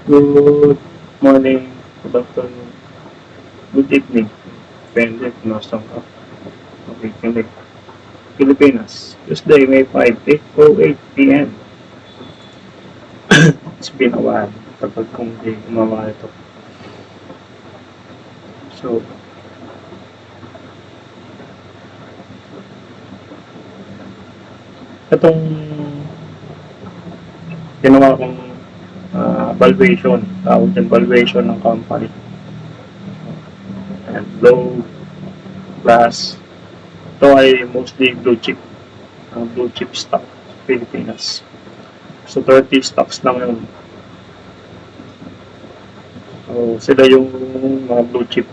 Good morning, good afternoon, good evening. Depende kung nasaan ka. Makikinig. Pilipinas, Tuesday, May 5, 8:08 p.m. It's been a while. Tagal kong di gumawa ito. So, itong ginawa kong valuation, tawag din valuation ng company. And low, plus, ito ay mostly blue chip stock sa Pilipinas. So, 30 stocks lang yun. So, sila yung mga blue chip.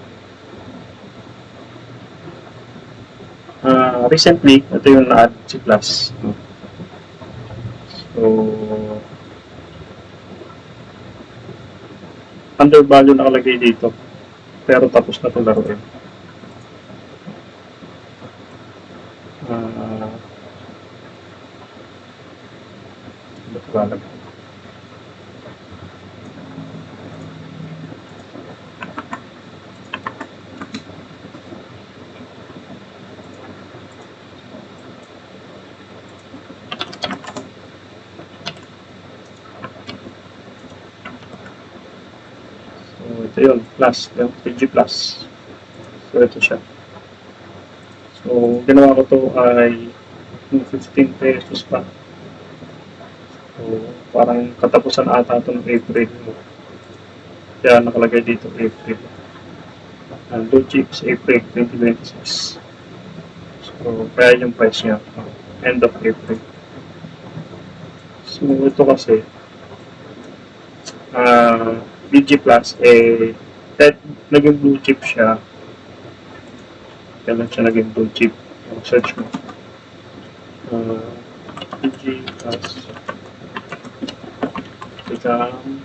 Recently, ito yung na-add si Plus. So, undervalue nakalagay dito. Pero tapos na itong laruin. Ba't ba ito yun, plus, yung PG plus. So, ito siya. So, ginawa ko to ay 15 pesos pa. So, parang katapusan ata ito ng April. Kaya nakalagay dito April. Blue chips, April 2026. So, kaya yung price niya, end of April. So, ito kasi, BG Plus, kahit naging blue chip siya, kailan siya naging blue chip? Search mo. BG Plus become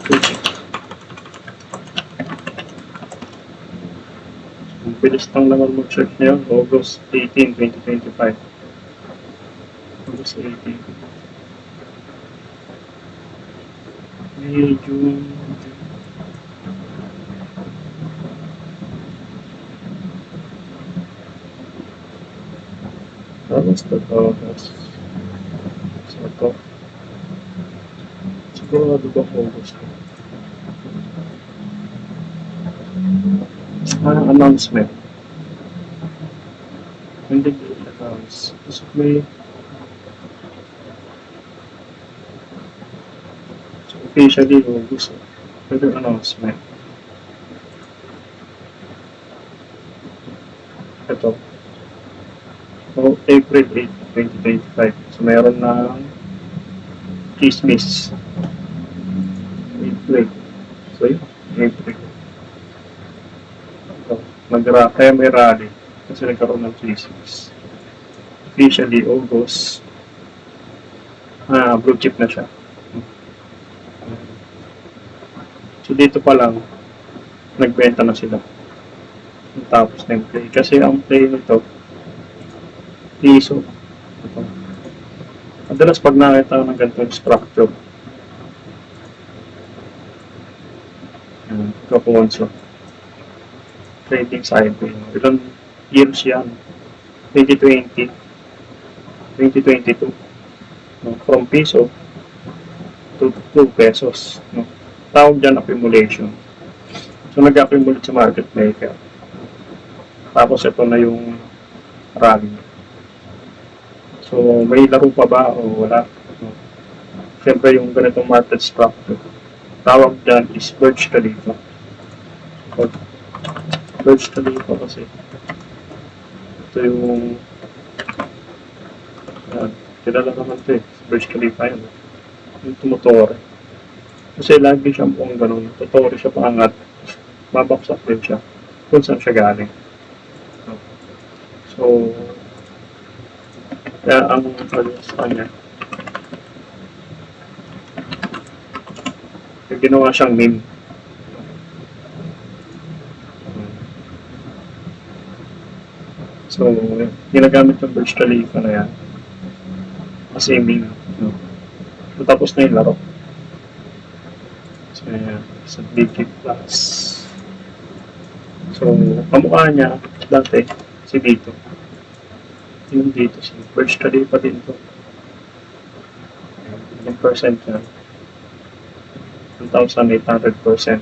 blue chip. Ang bilis lang naman mag-search niya yun, August 18, 2025. August 18. May June. August to August. So ito. Siguro ba August? Announcement. Hindi announce. Kasi may officially August. Pero announcement. Ito. So, April 8, 2025. So, meron ng chismis. April. So, yun. April. So, kaya may rally. Kasi nagkaroon ng chismis. Officially, August. Blue chip na siya. So, dito pa lang, nagbenta na sila. Tapos na yung play. Kasi ang play nito, piso. Ito. Madalas pag nakita ng ganitong structure, kapunso. Trading sideway. Ilang years yan? 2020, 2022. From piso to 2 pesos. Tawag dyan accumulation. So, nag-accumulate sa market maker. Tapos, ito na yung rally. So, may laro pa ba o wala? Siyempre, yung ganitong market structure. Tawag dyan is Burj Khalifa. Burj Khalifa kasi. Ito yung kilala naman ito eh. Burj Khalifa yun. Yung tumutore. Kasi lagi siyang pong ganun. Tutore siya paangat. Babaksak din siya. Kung saan siya galing. So, kaya ang sa kanya, ginawa siyang meme. So, ginagamit yung Burj Khalifa na yan. Kasi meme. So, tapos na yung laro. So, ayan. Sa Digi Plus. So, kamukha niya, dati, si dito. Yung dito, si Birch Study pa din to. Yung percent niya. 1,800%.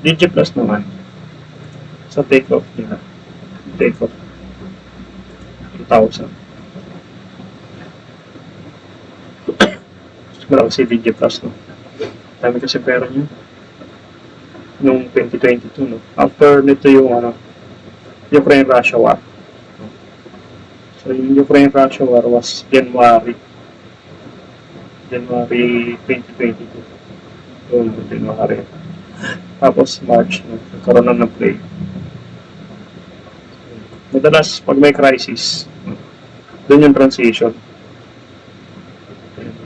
Digi Plus naman. Sa take-off nila. Take-off. 2,000. Marami si Digi Plus, no? Dami kasi pera niya. Noong 2022, no? After nito yung, Ukraine-Russia war. So, yung Ukraine-Russia war was January 2022. So, January. Tapos, March, no? Nagkaroon na ng play. Madalas, pag may crisis, doon yung transition.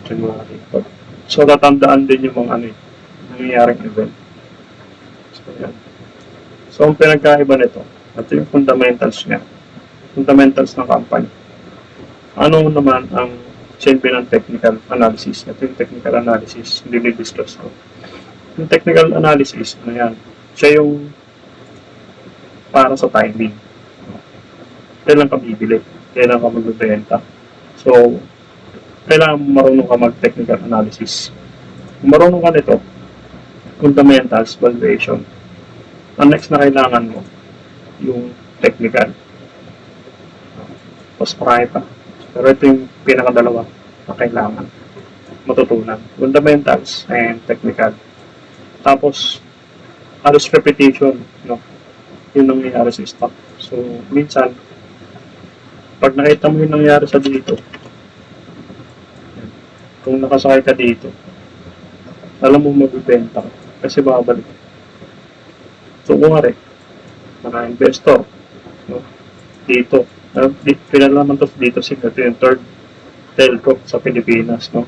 January. So, tatandaan din yung mga nangyayaring event. So, yan. So, ang pinagkaiba nito, ito yung fundamentals niya. Fundamentals ng company. Ano naman ang silbi ng technical analysis? Ito yung technical analysis, hindi discuss ko. Yung technical analysis, siya yung para sa timing. Kailan ka bibili? Kailan ka magbibenta? So, kailangan marunong ka mag-technical analysis. Kung marunong ka nito, fundamentals, valuation. Ang next na kailangan mo, yung technical. Tapos marami pa. Pero ito yung pinakadalawa na kailangan matutunan. Fundamentals and technical. Tapos, halos repetition, no? Yun ang nangyayari sa stock. So, minsan, pag nakita mo yung nangyayari sa dito, kung nakasakay ka dito, alam mo magbibenta ka kasi babalik. So, kung mga investor, no? Dito, pinalaman to dito ito yung third telco sa Pilipinas, no?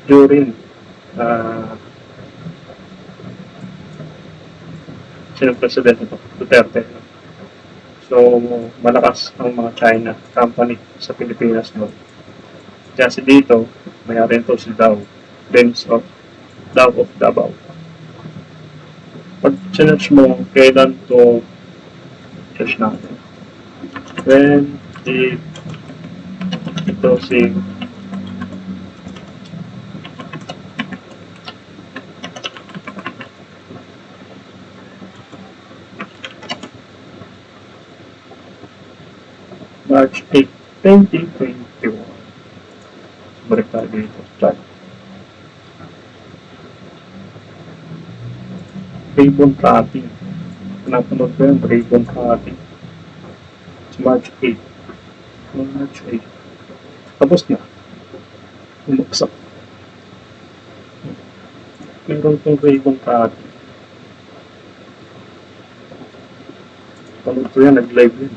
During sinong presidente ito? Duterte. No? So, malakas ang mga China company sa Pilipinas, no? Kasi dito, mayroon to si Dow, Benz of Dow of Davao. Pag sinerch mo, kailan to search natin. When did ito si March 8, 2021. Balik tayo dito. Start. Ribbon cutting. Napanood ko yung ribbon cutting. It's March 8. March 8. Tapos na. Umaksak. Meron itong ribbon cutting. Panood ko yan, nag-live yun.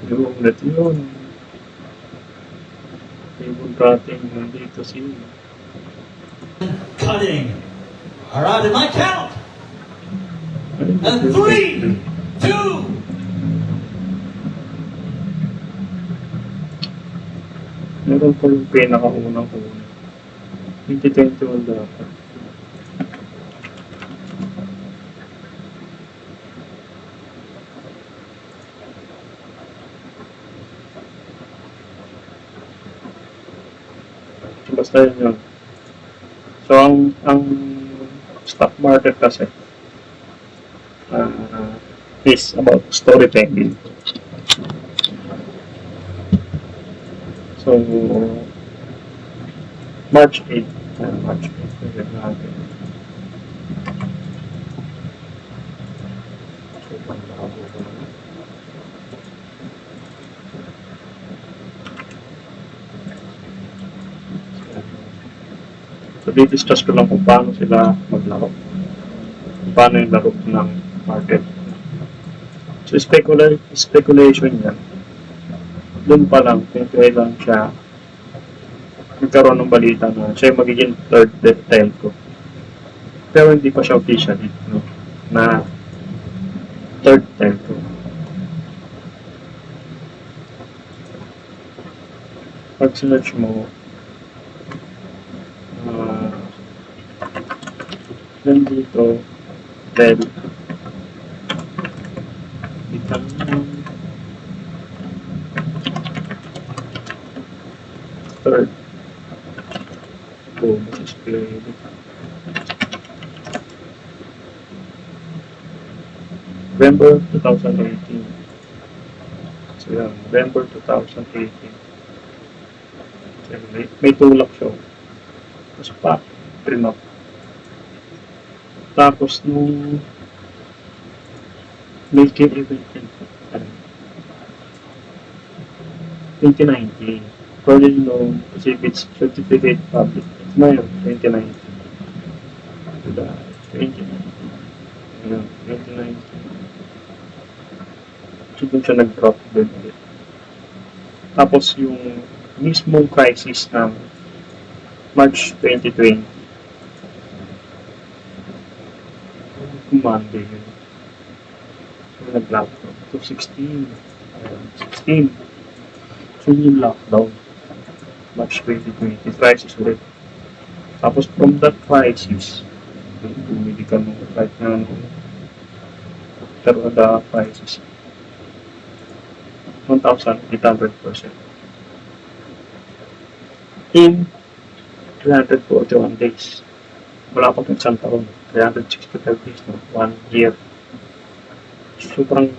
Yung ulit yun. Ribbon cutting nandito si cutting. All right, in my count. And 3, 2. Meron po yung pinakaunang 2021 dapat. Basta yun. So, ang stock market kasi is about storytelling. So, March 8. March 8. Natin. So, di-discuss ko lang kung paano sila maglaro. Kung paano yung laro ng market. So, speculation yan. Doon pa lang, kung kailan siya nagkaroon ng balita na siya yung magiging third telco. Pero hindi pa siya officially, no, na third telco. Pag sinerch mo, nandito, Del, third. Oh, display. November 2018. So yan, November 2018. Yan, may tulak siya. Tapos pa, print up. Tapos nung make it event 2019. Probably known kasi it's certificate public. It's ngayon, 2019. Diba? 2019. Ayan, 2019. So, doon siya nag-drop din ulit. Tapos, yung mismong crisis ng March 2020. Monday yun. So, nag-lockdown. So, 16. 16. So, yung lockdown. March 2020. Crisis ulit. Tapos, from that crisis, bumili ka nung kahit na pero the crisis 1,800% in 341 days. Wala pa isang taon. 365 days, no? 1 year. Sobrang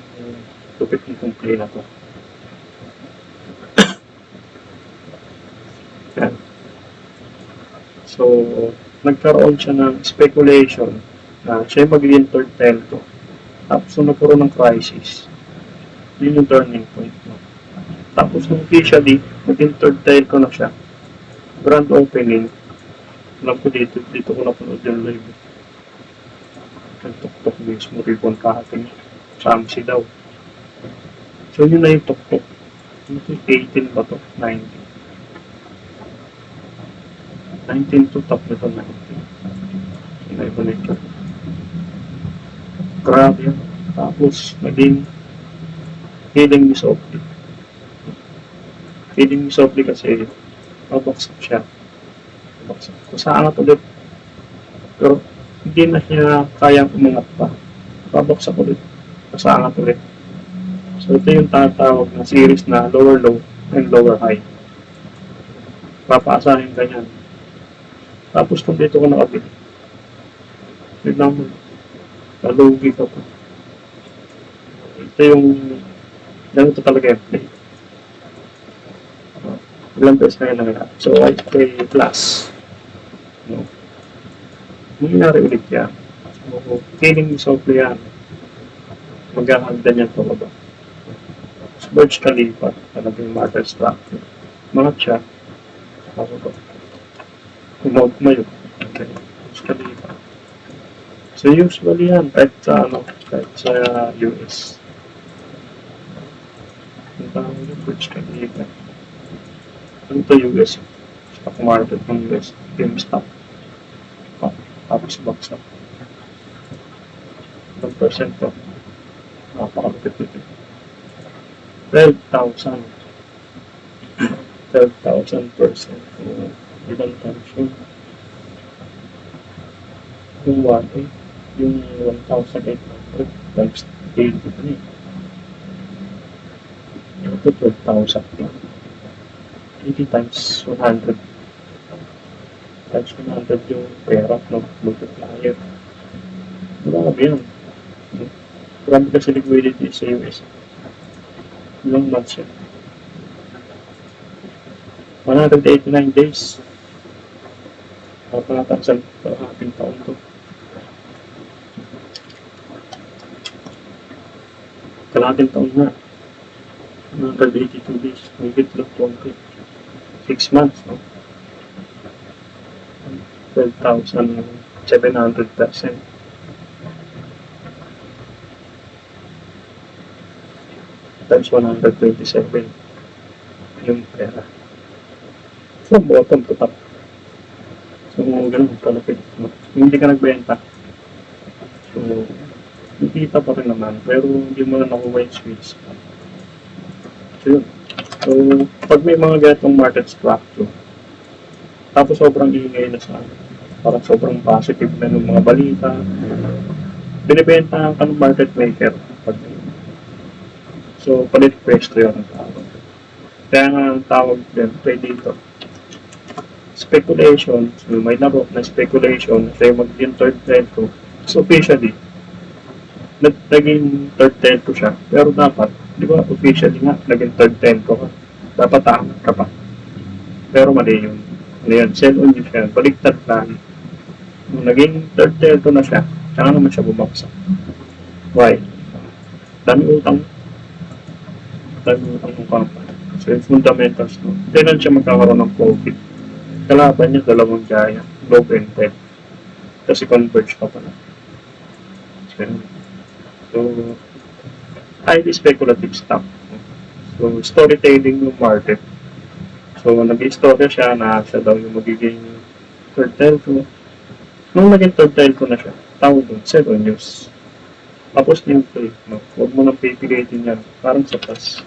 lupit ng kumple na to. Yan. So, nagkaroon siya ng speculation na siya magiging third telco. Tapos nung nagkaroon ng crisis, yun yung turning point. No? Tapos nung officially, naging third telco na siya. Grand opening. Alam ko dito ko napanood yung live. Nagtok-tok mismo, ribbon cutting. Samsi daw. So yun na yung tok-tok. 18 ba to? 19. 19 to top nito 19. Sinaiba na ito. Grabe yun. Tapos naging feeling ni Softly. Feeling ni Softly kasi mabaksak siya. Mabaksak. Kung saan at ulit. Pero hindi na siya kayang umangat pa. Mabaksak ulit. Kung saan at ulit. So ito yung tatawag na series na lower low and lower high. Papaasahin ganyan. Tapos kung dito ko nakabili. Tignan mo. Nalugi ka pa. Ito yung ganito talaga yung play. Ilang beses na yun nangyari. So, I pay plus. No? Nangyari ulit yan. So, feeling softly yan. Maghahagdan yan pababa. So, Burj Khalifa, talagang market structure. Mga siya, pababa. Kumount mo yun. Okay. Burj Khalifa. So, usually yan, kahit sa US. Ang tawag yung Burj Khalifa. Ano ito US? Stock market ng US. GameStop. Tapos baksak. Ilang percent to? Napakalupit ito. 12,000. 12,000%. Ilang times yun? Yung 1,800. Yung 1,800 times 80 ito eh. Ito 12,000 lang. 80 times 100. Times 100 yung pera ng multiplier. Grabe yan. Grabe kasi liquidity sa US. Ilang months yan. 189 days. Papanatan sa ating taon to. Kalating taon na. 182 days. Higit lang 20. 6 months, no? 12,700%. times 127 yung pera. From bottom to top. So, ganun kalapit. Hindi ka nagbenta. So, nakita pa rin naman, pero hindi mo na nakuha yung switch. So, yun. So, pag may mga ganitong market structure, tapos sobrang ingay na sa parang sobrang positive na ng mga balita, binibenta ka ng market maker. So, palit pwesto yun ang tawag. Kaya nga ang tawag din, dito, speculation. So, may narok na speculation na sa'yo magiging third telco. So, officially, naging third telco siya. Pero dapat, di ba, officially nga, naging third telco ka. Dapat angat ka pa. Pero mali yun. Ano yan, sell on yun siya. Baligtad lang. Nung naging third telco na siya, saka naman siya bumagsak. Why? Dami utang ng company. So, yung fundamentals, no? Kailan siya magkakaroon ng profit? Kalaban niya, dalawang giant, Globe and Ted. Kasi converge pa pala. So, highly speculative stock. So, storytelling yung market. So, nag-istorya siya na siya daw yung magiging third telco. Nung naging third telco na siya, tawag doon, zero news. Tapos yung play, no? Huwag mo nang pipilitin yan. Parang sa tas.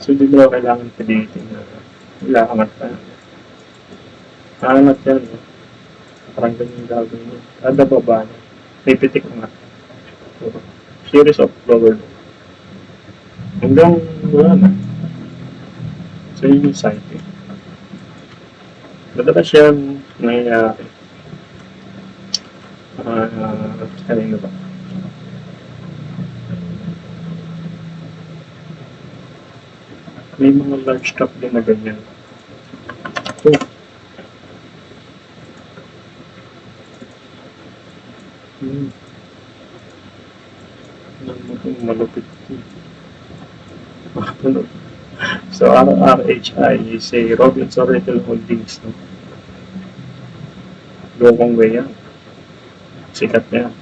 So, hindi mo kailangan pilitin na ilaangat ka. Aangat yan, no? Parang ganyan gagawin niya. Kada baba niya. May pitik nga. So, series of lower. Hanggang wala na. So, yun yung sighting. Madalas yan nangyayari. Kanina ba? May mga large cap din na ganyan. So, malupit. So, RRHI is a Robinson Retail Holdings. No? Lokong way yan. Sikat na yan.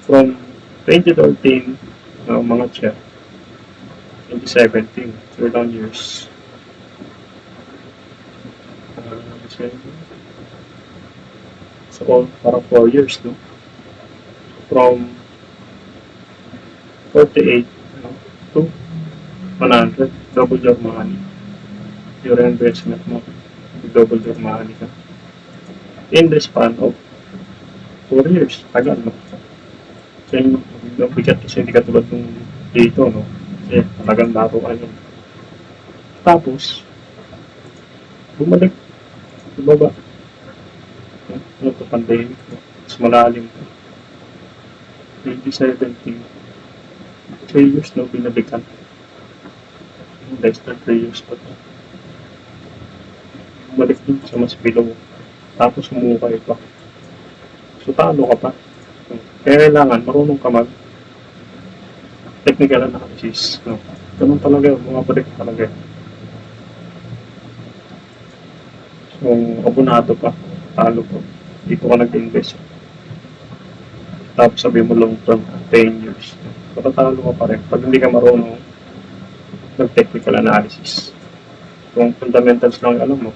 From 2013, mga check. 2017, 3 years. So, parang 4 years, no? From 48 to 100, double your money. Your investment mo, double your money ka. In the span of 4 years, tagal, no? So, yung bigat kasi hindi katulad nung dito, no? Kasi talagang laruan yun. Tapos, bumalik, bumaba. Ano ito, pandemic, no? Mas malalim ko. 2017, 3 years, no? Binabikan. Less than 3 years pa ito. Bumalik din sa mas below. Tapos humukay pa. So, talo ka pa. Kaya kailangan, marunong ka mag technical analysis. No? Ganun talaga yun, mga balik talaga yun. So, abonado pa, talo pa. Dito ka nag-invest. Tapos sabi mo long term, 10 years. Patatalo ka pa rin. Pag hindi ka marunong mag-technical analysis. Kung fundamentals lang alam mo.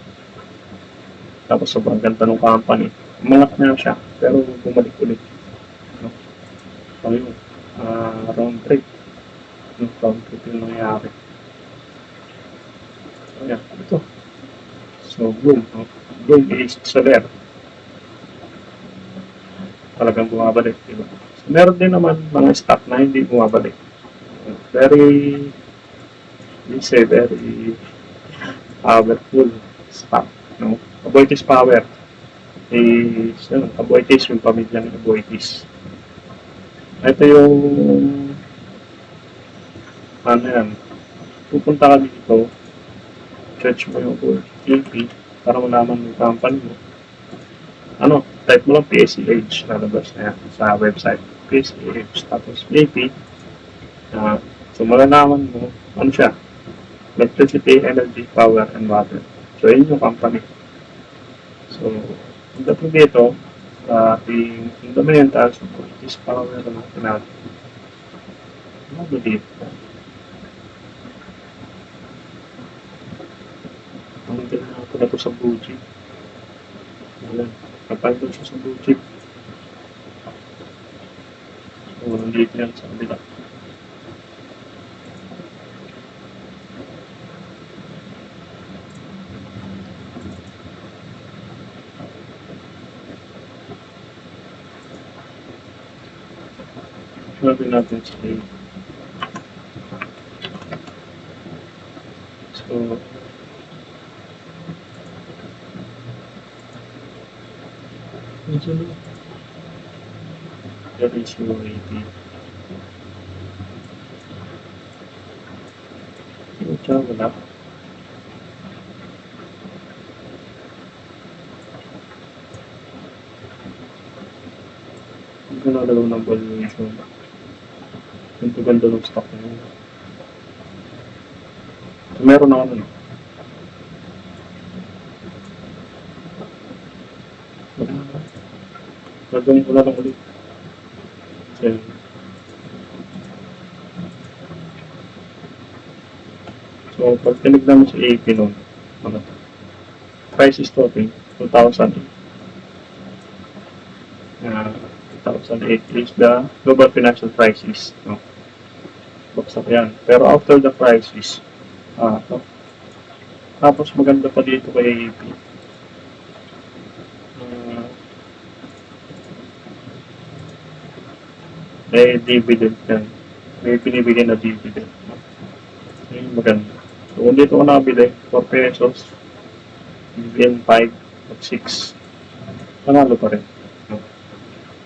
Tapos sobrang ganda ng company. Umangat na siya, pero bumalik ulit. No? So, yun. Round trip. Yung round trip yung nangyari. So, yan. Ito. So, boom. No? Boom is solar. Talagang bumabalik. Diba? So, meron din naman mga stock na hindi bumabalik. Very powerful stock. No? Aboitiz Power is, Aboitiz yung pamilya ng Aboitiz. Ito yung ano yan, pupunta ka dito, search mo yung AP para malaman yung company mo. Ano, type mo lang PSEH, lalabas na yan sa website. PSEH, tapos AP. So, malalaman mo, ano siya? Electricity, energy, power, and water. So, yun yung company. So, dapat dito, ating fundamentals, Aboitiz Power, natin. Ano dito? ko na to sa blue chip. Ayan. Kapag siya sa blue chip. So, nandito yan sa kabila. Sabi natin sa A. So, that is your AP. Ito, wala. Hindi ko nalaro ng valuation. Ito ganda ng stock na yun. So, meron ako nun. Gagawin ko lang ulit. Kasi, so, pag tinignan mo sa AP nun, ano, price is topping, 2008. 2008 is the global financial crisis. No? Baksak yan. Pero after the crisis, to. Tapos maganda pa dito kay AP. May dividend yan. May binibigay na dividend. No? Yung maganda. So, kung dito ko nabili, 4 pesos, dividend 5 at 6, panalo pa rin. No?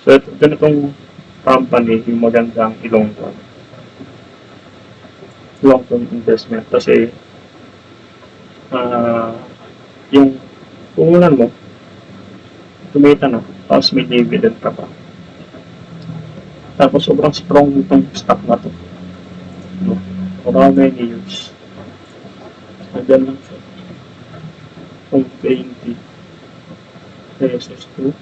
So, ito, ganitong company, yung magandang long-term investment. Kasi, yung puhunan mo, tumita na, tapos may dividend ka pa. Tapos sobrang strong itong stock na to. No? For how many years? Hanggang lang siya. From 20 pesos to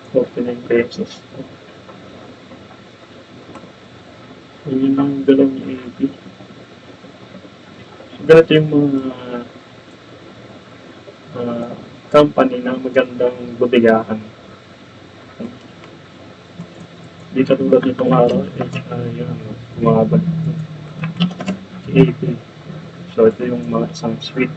49 pesos. So, yun ang dalawang AP. So, ganito yung mga company na magandang bodegahan. Di katulad nitong araw, yun, umabot si AP. So, ito yung mga isang sweet.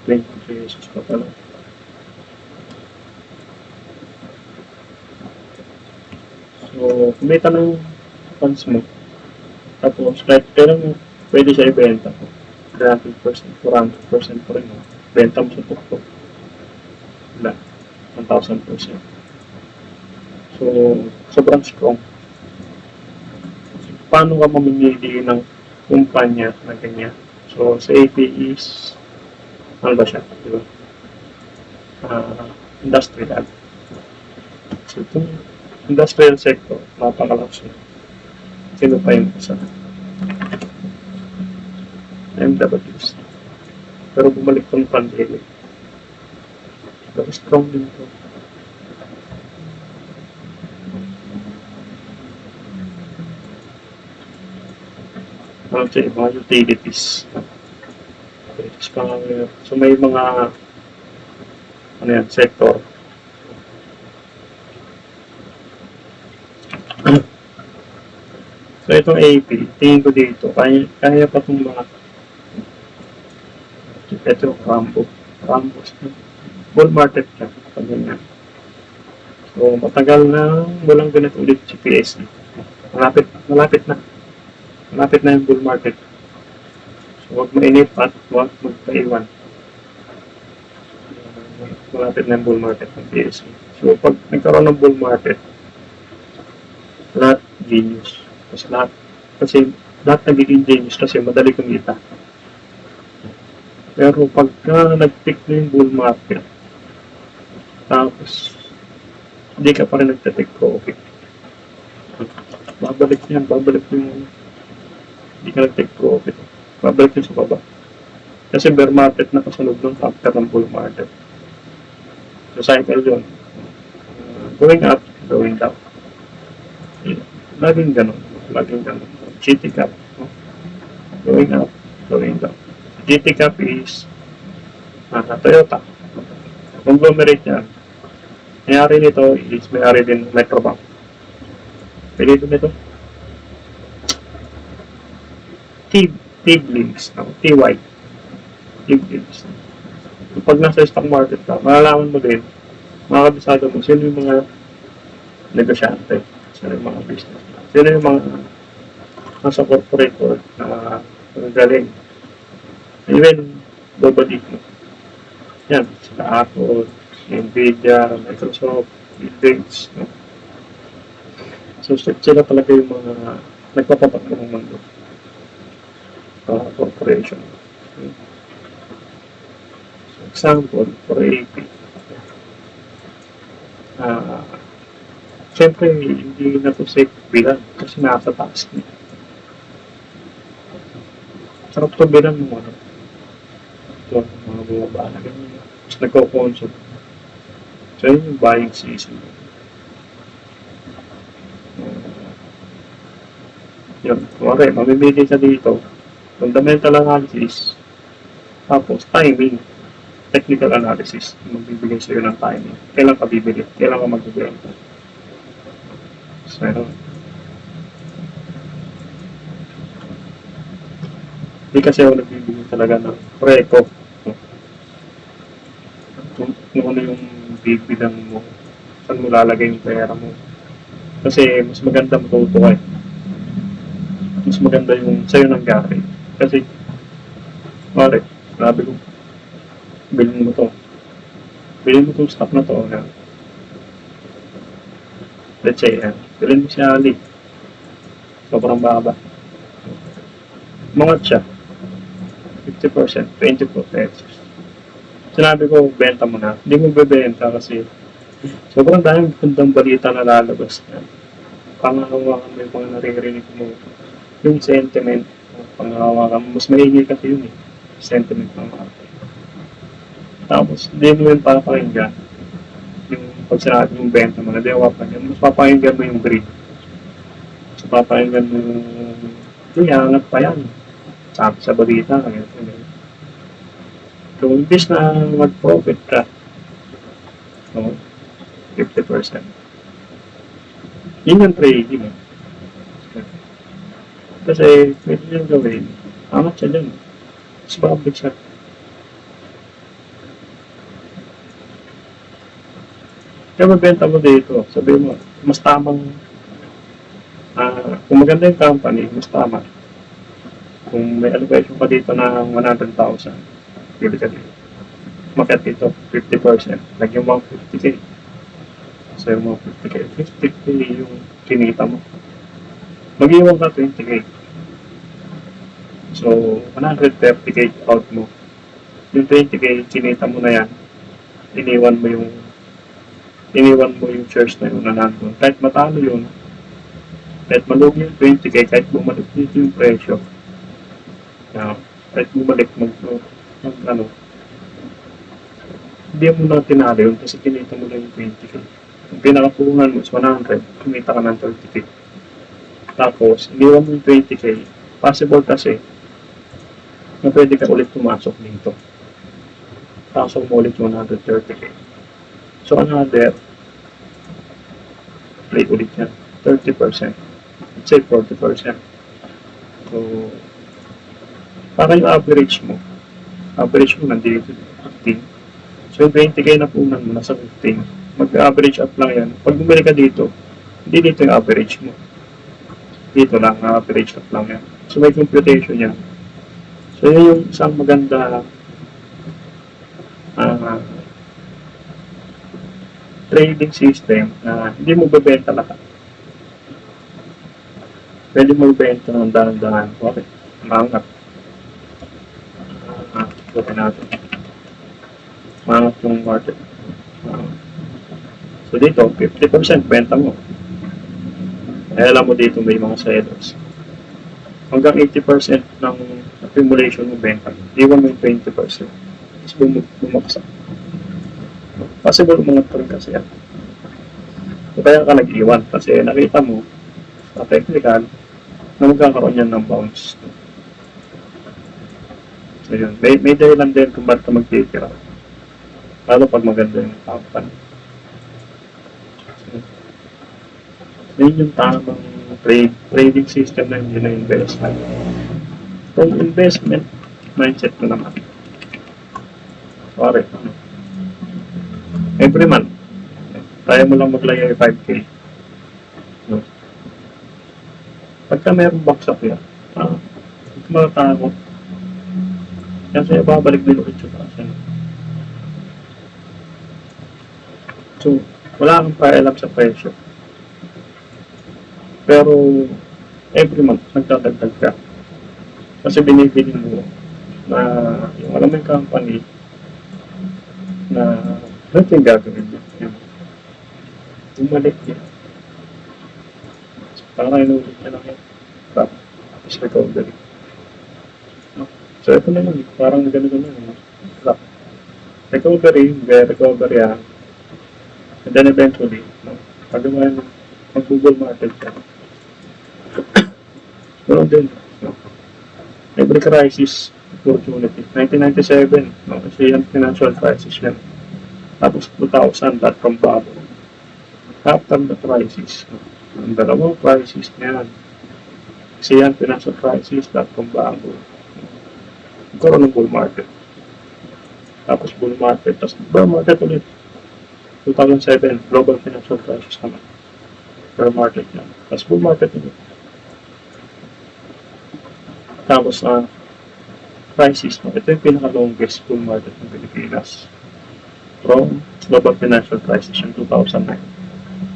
$20 pa pala. So, kumita ng funds mo. Tapos, kahit kailan pwede siya ibenta. 300%, 400% pa rin. Benta mo sa tuktok. Wala. 1,000%. So, sobrang strong. Paano ka mamimili ng kumpanya na ganyan? So, sa AP is ano ba siya? Diba? Industrial. So, itong industrial sector, napakalakas siya. Sino pa yung isa? MWC. Pero bumalik itong pandemic. Pero strong din ito. Mga utilities. So may mga ano yan, sector. So itong AP, tingin ko dito, kaya pa itong mga ito, Rambo, bull market ka, ganyan. So matagal na walang ganito ulit si PSE. Malapit na yung bull market. So huwag mainip at huwag magpaiwan. Malapit na yung bull market ng PSE. So pag nagkaroon ng bull market, lahat genius. Kasi lahat nagiging genius kasi madali kumita. Pero pagka nag-pick na yung bull market, tapos hindi ka pa rin nagte-take profit. Babalik yung hindi ka nag-take profit. Babalik yun sa baba. Kasi bear market na kasunod ng after ng bull market. So cycle yun. Going up, going down. Laging ganun. Laging ganun. GT cap. Going up, going down. GT cap is Toyota. Conglomerate yan. May-ari nito is may-ari din Metrobank. Pili nito. T-Blinks. TY. T-Blinks. Pag nasa stock market ka, malalaman mo din, mga kabisado mo, sino yung mga negosyante, sino yung mga business, sino yung mga nasa corporate world na galing. Even globally. Yan, sila Apple, Nvidia, Microsoft, Bill Gates. No? So, sila talaga yung mga nagpapatak ng mundo. Corporation. So, example, for AP. Siyempre, hindi na ito safe bilang kasi nasa taas niya. Sarap ito bilang mo, ano? Ito, mga bumaba na ganyan. Tapos nagko-consult. So, yun yung buying season. Yun. Kumari, mamimili ka dito. Fundamental analysis. Tapos, timing. Technical analysis. Magbibigay sa'yo ng timing. Kailan ka bibili? Kailan ka magbibenta? So, hindi kasi ako nagbibigay talaga ng preko. Kung ano yung bibilang mo, saan mo lalagay yung pera mo. Kasi mas maganda matuto ka eh. Mas maganda yung sa'yo nangyari. Kasi, mali, sabi ko, bilhin mo to. Bilhin mo itong stock na to. Na, let's say, bilhin mo siya Ali. Sobrang baba. Mangat siya. 50%, 24 pesos. Sinabi ko, benta mo na. Hindi mo bebenta kasi sobrang daming gandang balita na lalabas na. Pangahawakan mo yung mga naririnig mo. Yung sentiment, pangahawakan mo. Mas maigi kasi yun eh. Sentiment ng market. Tapos, hindi mo yun papakinggan. Yung pag sinabi mong benta mo na, di ako papakinggan. Mas papakinggan mo yung greed. Mas papakinggan mo yung angat pa yan. Sabi sa balita. So, imbis na mag-profit ka, so, 50%. Yun yung trading. Kasi, pwede yung gawin. Angat siya dyan. Mas babalik siya. Kaya mabenta mo dito, sabi mo, mas tamang, kung maganda yung company, mas tama. Kung may allocation ka dito ng 100,000, bili ka dito. Makat dito, 50%, lagyan mo ang 50k. So yung mga 50k, 50k yung kinita mo. Mag-iwan ka 20k. So, 130k out mo. Yung 20k, kinita mo na yan, iniwan mo yung shares na yun na nandun. Kahit matalo yun, kahit malugi yung 20k, kahit bumalik dito yung presyo, kahit bumalik hindi mo na tinalo yun kasi kinita mo lang yung 20k. Yung pinakapungan mo is 100, kumita ka ng 30k. Tapos, iniwan mo yung 20k, possible kasi na pwede ka ulit pumasok dito. Pasok mo ulit yung 130k. So, another, play ulit yan. 30%. Let's say 40%. So, para yung average mo nandito 15. So, yung 20k na punan mo, nasa 15. Mag-average up lang yan. Pag bumili ka dito, hindi dito yung average mo. Dito lang, average up lang yan. So, may computation yan. So, yun yung isang maganda trading system na hindi mo bebenta lahat. Pwede mo bebenta ng dahan-dahan. Okay, mangat. Buti natin. Mangat yung market. So dito, 50% benta mo. Eh, alam mo dito may mga sellers. hanggang 80% ng accumulation mo benta, iwan mo yung 20%. Tapos bumaksak. Possible umangat pa rin kasi yan. So, kaya ka nag-iwan kasi nakita mo sa technical na magkakaroon yan ng bounce. So yun, may dahilan din kung ba't ka magtitira. Lalo pag maganda yung company. So, yun yung tamang trading system na yun na investment. Kung investment mindset mo naman. Sorry, every month, kaya mo lang maglagay 5K. No? Pagka mayroong baksak yan, huwag ka matatakot. Kasi babalik din ulit yung taas. So, wala kang pakialam sa presyo. Pero, every month, nagdadagdag ka. Kasi binibili mo na yung alam mo yung company na ano yung gagawin niya. Bumalik niya. So, parang inulit niya lang yan. Tapos recovery. So, ito na yun. Parang ganito na yun. Recovery, recovery yan. And then eventually, pag naman mag-Google market ka, ganoon din. Every crisis, opportunity. 1997, kasi yan financial crisis yan. Tapos 2000, dot-com bubble. After the crisis, ang dalawang crisis niyan. Kasi yan financial crisis, dot-com bubble. Nagkaroon ng bull market. Tapos bull market, tapos bear market ulit. 2007, global financial crisis naman. Bear market yan. Tapos bull market ulit. Tapos crisis, ito yung pinaka-longest bull market ng Pilipinas. From global financial crisis yung 2009.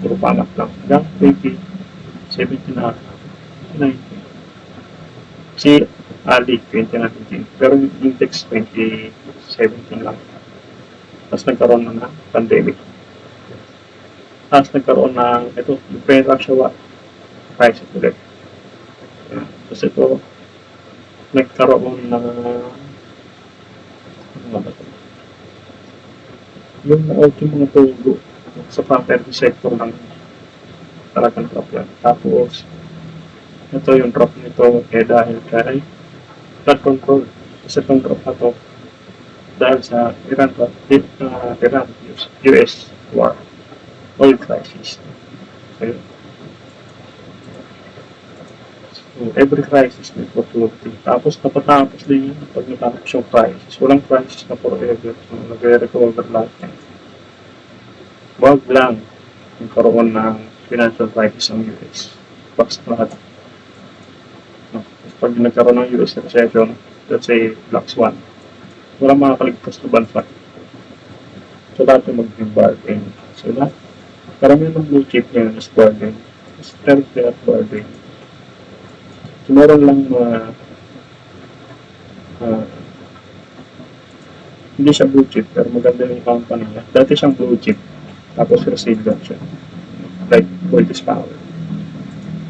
Puro panak lang. Hanggang 2017 na 19. Si Ali, 2019. Pero yung index, 2017 lang. Tapos nagkaroon na pandemic. Tapos nagkaroon ng, ito, Ukraine-Russia war. Crisis ulit. Tapos ito, nagkaroon na, ano ba ito? Yung na-out yung mga tulo sa property sector ng talagang drop yan. Tapos, ito yung drop nito dahil kay flood control. Kasi itong drop na to dahil sa Iran, US war, oil crisis. So, every crisis may opportunity. Tapos napatapos din yun pag natapos yung crisis. Walang crisis na forever. So, nag-recover lahat yan. Wag lang magkaroon ng financial crisis ng US. Bakit lahat? Pag nagkaroon ng US recession, let's say Black Swan, walang makakaligtas na bansa. So, lahat yung mag-bargain. So, lahat, karamihan ng blue chip ngayon is bargain. Is fair bargain. So, meron lang hindi siya blue chip, pero maganda yung company niya. Dati siyang blue chip, tapos resilient siya. Like British Power.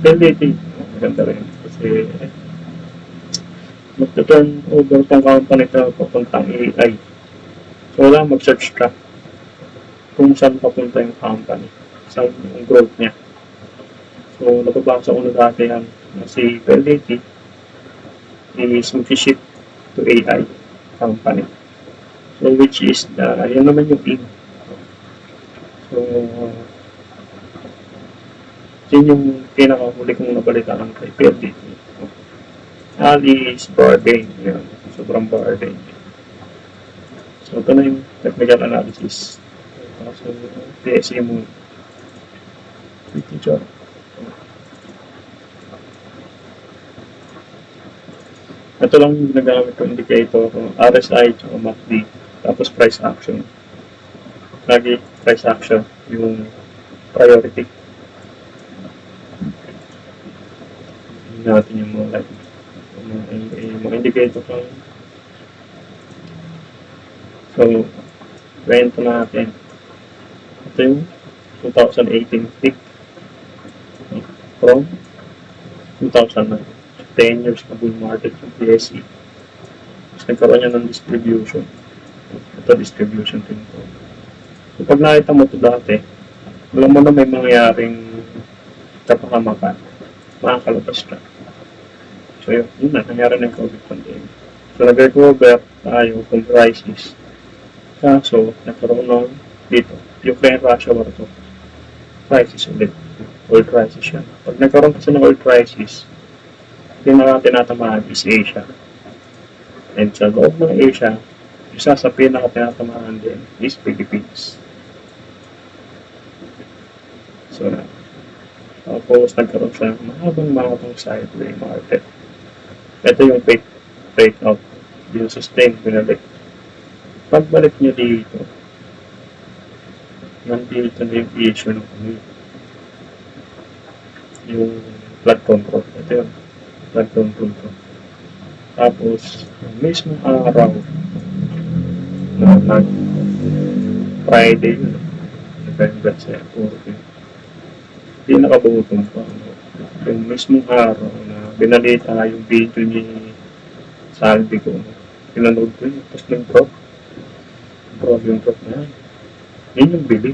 LDT, maganda rin. Kasi, mag-turn over tong company ka papuntang AI. So, wala mag-search ka kung saan papunta yung company, saan yung growth niya. So, nababasa ko na dati yan na si PLDT is mag-shift to AI company. So, which is, yan naman yung in. So, yun yung pinakahuli kong nabalitaan kay PLDT. Ali is bargain. Yan. Sobrang bargain. So, ito na yung technical analysis. So, PSE mo. Teacher. Ito lang yung ginagamit ko indicator. RSI, tsaka MACD. Tapos price action. Lagi price action. Yung priority. Hindi natin yung mga like. Mga indicator lang. So, kwento natin. Ito yung 2018 peak from 2009. 10 years na bull market yung PSE. Tapos nagkaroon niya ng distribution. Ito, distribution din to. So, pag nakita mo ito dati, alam mo na may mangyaring kapakamakan, makakalabas ka. So, yun na, nangyari na yung COVID pandemic. So, nag-recover tayo from crisis. Kaso, nagkaroon ng dito, Ukraine-Russia war to. Crisis ulit. Oil crisis yan. Pag nagkaroon kasi ng oil crisis, yung mga tinatamaan is Asia. And sa loob ng Asia, isa sa pinaka-tinatamaan din is Philippines. So, tapos nagkaroon siya ng mahabang sideway market. Ito yung fake out. Yung sustain, pinalik. Pagbalik niya dito, nandito na yung issue ng yung flood control. Ito yun, flood control to. Tapos, yung mismo araw na Friday yun, November 14, hindi nakabutong pa. Yung mismo araw na binalita yung video ni Salvi ko, pinanood ko yun, tapos yung drop yung drop na yan. Yun yung bili.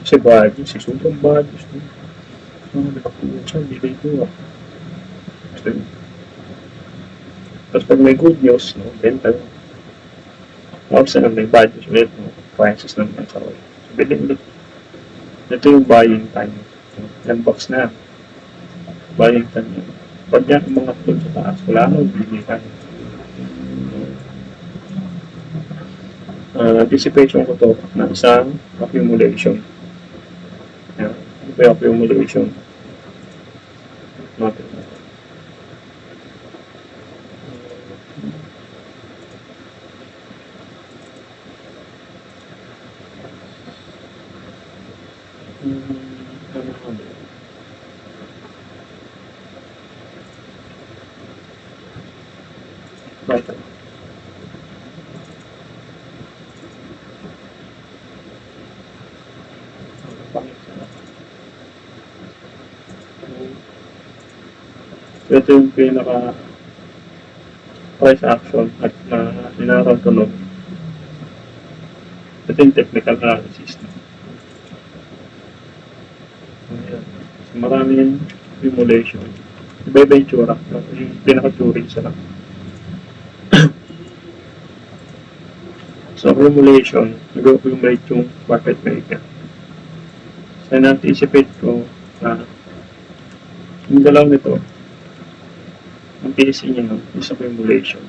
Kasi badges, sobrang badges. Bili ko. Tapos pag may good news, no, benta yun. Tapos na may badges ulit, no, prices naman sa oil. So, bili ulit. Ito yung buying time. Yan box na yan. Buying time yan. Pag yan umangat doon sa taas, wala nang bili tayo. Anticipation ko to na isang accumulation. Yan. Ito yung accumulation. Natin. Right. Ito yung pinaka price action at na sinaraw tunog. Ito yung technical analysis. Ayan. So, maraming accumulation. Iba-iba yung tsura. Yung pinaka-turing sa lang. So, accumulation, nag-accumulate yung market maker. So, na-anticipate ko na yung galaw nito, ang PSE niya is accumulation.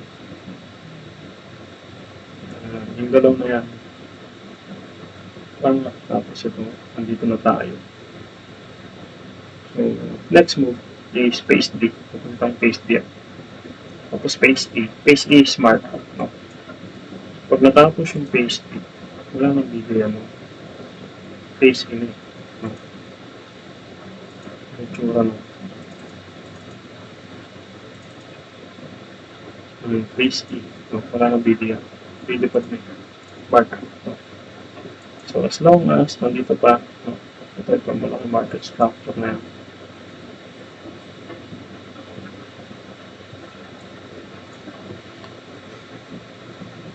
Yung galaw na yan, tapos ito, andito na tayo. So, next move is phase D. Pupuntang phase D. Tapos phase E. Phase E is smart. No? Pag natapos yung phase D, wala nang bigay ano. Phase E. No? Yung tsura no. Phase E. No? Wala nang bigay. Bigay pa din. Mark. No? So, as long as nandito pa, no? Ito yung malaking market structure na yan.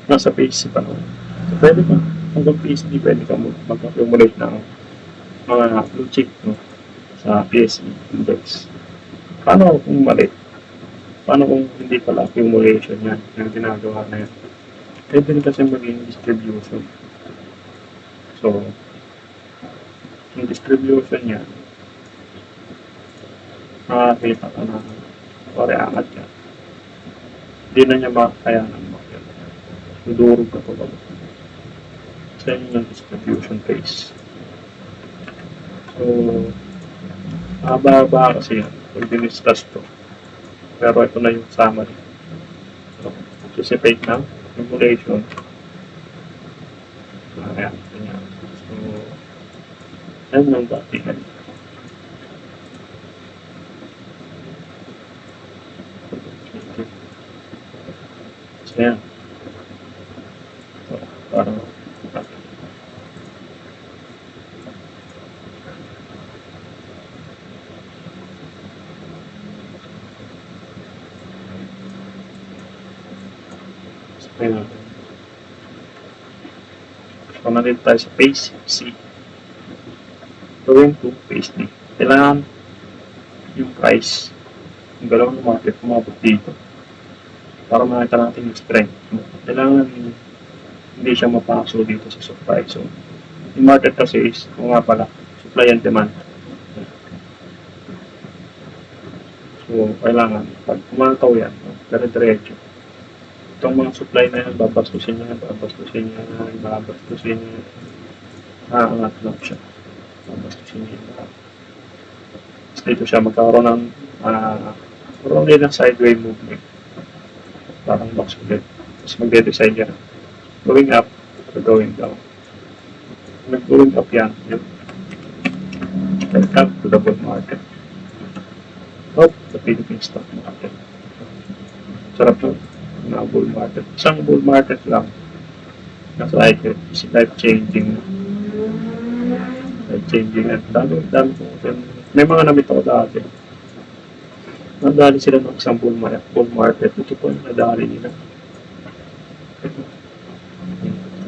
Nasa phase pa no. So, pwede ka, hanggang phase D, pwede ka mag-accumulate ng mga blue chip no, sa PSE index. Paano kung mali? Paano kung hindi pala accumulation yan, yung ginagawa na yan? Pwede rin kasi maging distribution. So, yung distribution yan, makakita ka na pare angat yan. Hindi na niya makakayanan mo. Dudurog ka pala. Sa inyo yung distribution phase. So, haba-haba kasi yan. Pag diniscuss to. Pero ito na yung summary. So, anticipate na. Accumulation. Ayan. Ganyan. So, yan yung datihan. So, yan. Parang Ayan. So, nandito tayo sa phase C. Going to phase D. Kailangan yung price, yung dalawang market, kumabot dito. Para makita natin yung strength. Kailangan hindi siya mapaso dito sa supply. So, yung market kasi is, kung nga pala, supply and demand. So, kailangan, pag kumataw yan, dire-diretso. Itong mga supply na yan, babastusin yan, aangat lang siya. Babastusin yan. Tapos dito siya magkaroon ng magkaroon ng sideway movement. Parang box ulit. Tapos magde-decide yan. Going up or going down. Going up yan. Welcome to the bull market. Of the Philippine stock market. Sarap yun. Na bull market. Isang bull market lang. Nasa like it. Is life-changing. Life-changing. At dami ko. May mga namit ako dati. Nadali sila ng isang bull market. Ito po yung nadali nila.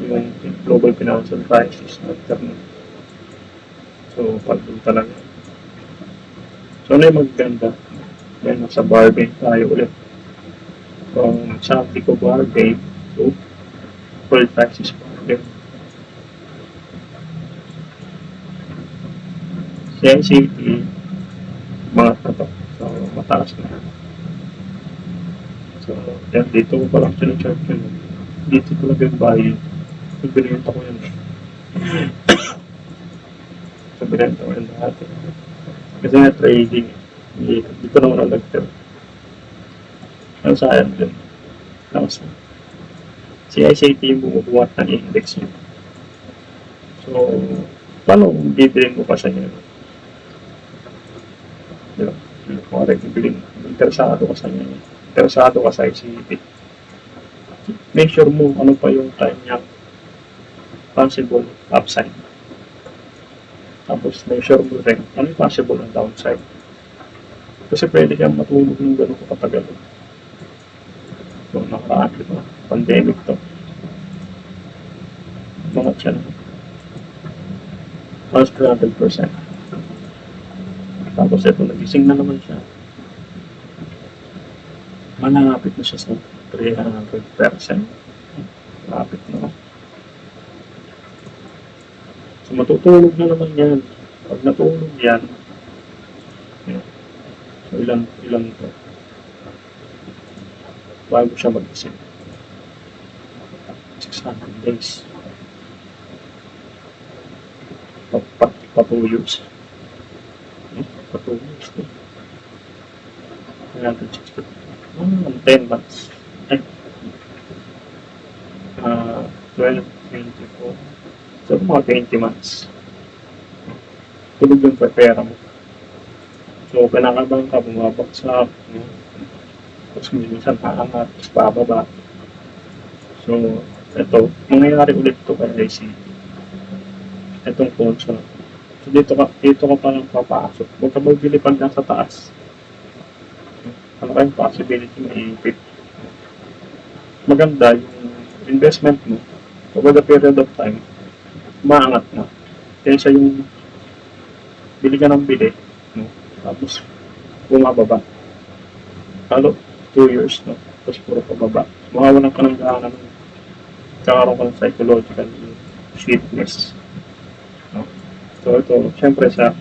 Yung global financial crisis. So, pag-doon talaga. So, ano yung maganda? Yan, nasa bargain tayo ulit. From Santico bargain to full taxes bargain. CICT, mga tato. So, mataas na. So, yan, dito ko palang sinachart yun. Dito talaga yung buy. So, binenta ko yun. So, binenta ko yun dati. Kasi nga trading, hindi ko naman nalagtip. Ang sayang din. Tapos, CICT yung bumubuhat ng index yun. So, paano bibilin mo pa sa inyo? Diba? Kung ano bibilin, interesado ka sa inyo. Interesado ka sa ICT. Make sure mo ano pa yung time niya possible upside. Tapos, make sure mo rin ano yung possible ang downside. Kasi pwede kang matulog ng gano'n katagal. So, nakaraan, diba? Pandemic to. Mga siya na. Mas 100%. Tapos ito, nagising na naman siya. Malapit na siya sa 300%. Malapit na. So, matutulog na naman yan. Pag natulog yan, so ilan to? Bago siya mag-isip. 600 days. Pa 2 years. Pa 2 years. 360. 10 months. 12, 24. So, mga 20 months. Tulog yung pera mo. So, pinakabang ka, bumabagsak. Tapos minsan aangat, tapos bababa. So, ito, mangyayari ulit ito kay ICT. Itong ponso. So, dito ka palang papasok. Huwag ka magbili pag nasa taas. Ano kayong possibility na iipit? Maganda yung investment mo. Over the period of time, maangat na. Kaysa yung bili ka ng bili, no? Tapos bumababa. Halo, 2 years, no? Tapos puro pababa. Mawawalan ka ng gahanan, kakaroon ka ng psychological sweetness. No? So ito, syempre sa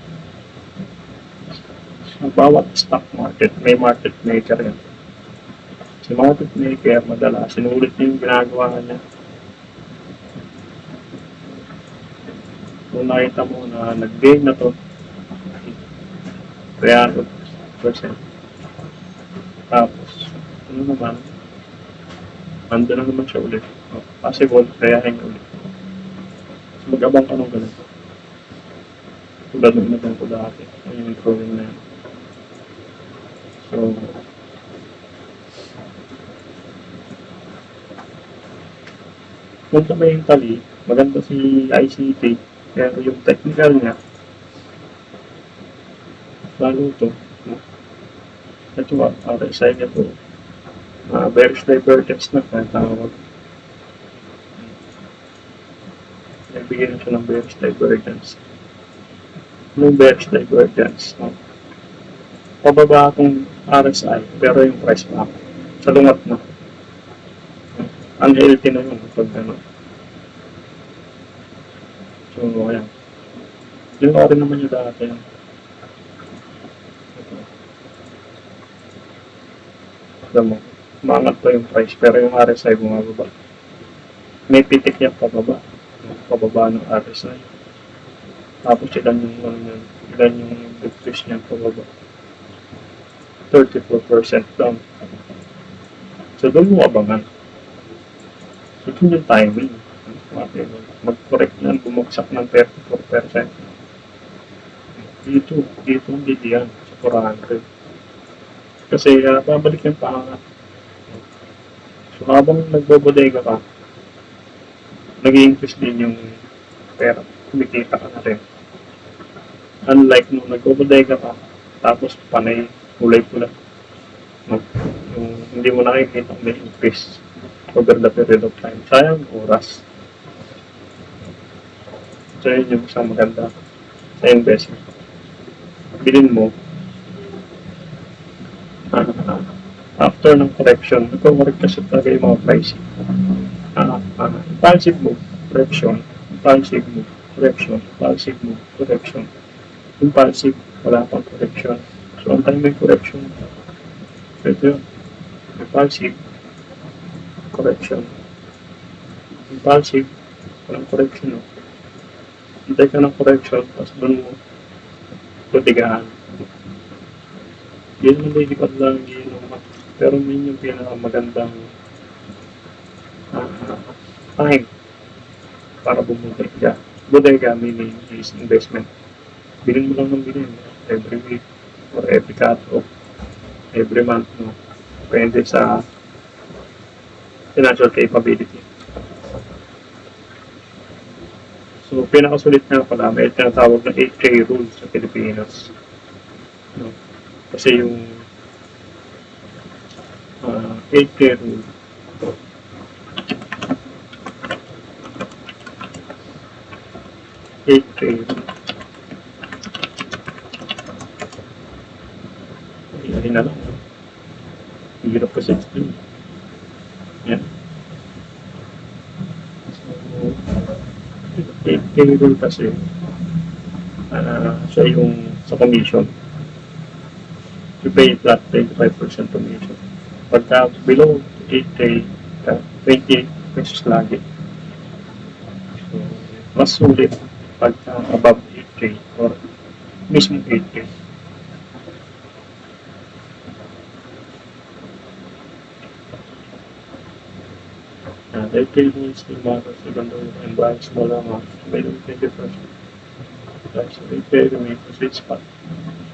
bawat stock market, may market maker yan. Si market maker, madalas, sinulit niya yung ginagawa niya. Kung nakita mo na nag-gain na to, 300%. Tapos, ano naman, ando na naman siya ulit. Possible, kayahin ulit. So, mag-abang ka nung ganito. Tulad nung inabang ko dati. Yung drawing na yan. So, fundamentally, maganda si ICT, pero yung technical niya, lalo ito, ito RSI niya po, bearish divergence na kaya tawag. nagbigay na siya ng bearish divergence. Yung bearish divergence, no? Pababa itong RSI, pero yung price pa sa lungat na. Unhealthy na yun pag gano'n. So, ayan. Yung rin naman yung dati. Alam mo, umangat pa yung price, pero yung RSI bumababa. May pitik niya pababa. Pababa ng RSI. Tapos ilan yung decrease niya pababa. 34% down. So, doon mo abangan. So, doon yung timing. Mag-correct yan, bumagsak ng 34%. Dito hindi yan, sa 400. Kasi babalik yung paangat. So, habang nagbobodega ka, nag-i-increase din yung pera. Kumikita ka na rin. Unlike nung nagbobodega ka, tapos panay kulay pula. No? Yung hindi mo nakikita may increase over the period of time. Sayang oras. So, yun yung isang maganda sa investment. Bilhin mo, after ng correction, nagko-correct kasi talaga yung mga pricing. Impulsive move, correction, impulsive move, correction, impulsive move, correction. Impulsive, wala pang correction. So, ang time may correction. Ito yun. Impulsive, correction. Impulsive, walang correction, no? Hintay ka ng correction, tapos doon mo tutigaan. Yun ang lilipad lang yun. Pero yun yung pinakamagandang time para bumodega. Bodega meaning is investment. Bilhin mo lang ng bilhin every week or every cut-off, every month, no? Depende sa financial capability. So, pinakasulit na pala, may tinatawag na 8K rule sa Pilipinas. No? Kasi yung 8K rule, Hindi na lang. Hirap kasi explain. Yan. So, 8K rule kasi, siya yung sa commission. You pay flat 25% commission. Pagka below 8K, 28 pesos lagi. So, mas sulit pagka above 8K or mismo 8K. The 8K rules will matter even though and buy small amount, maybe 20%. So 8K remains the sweet spot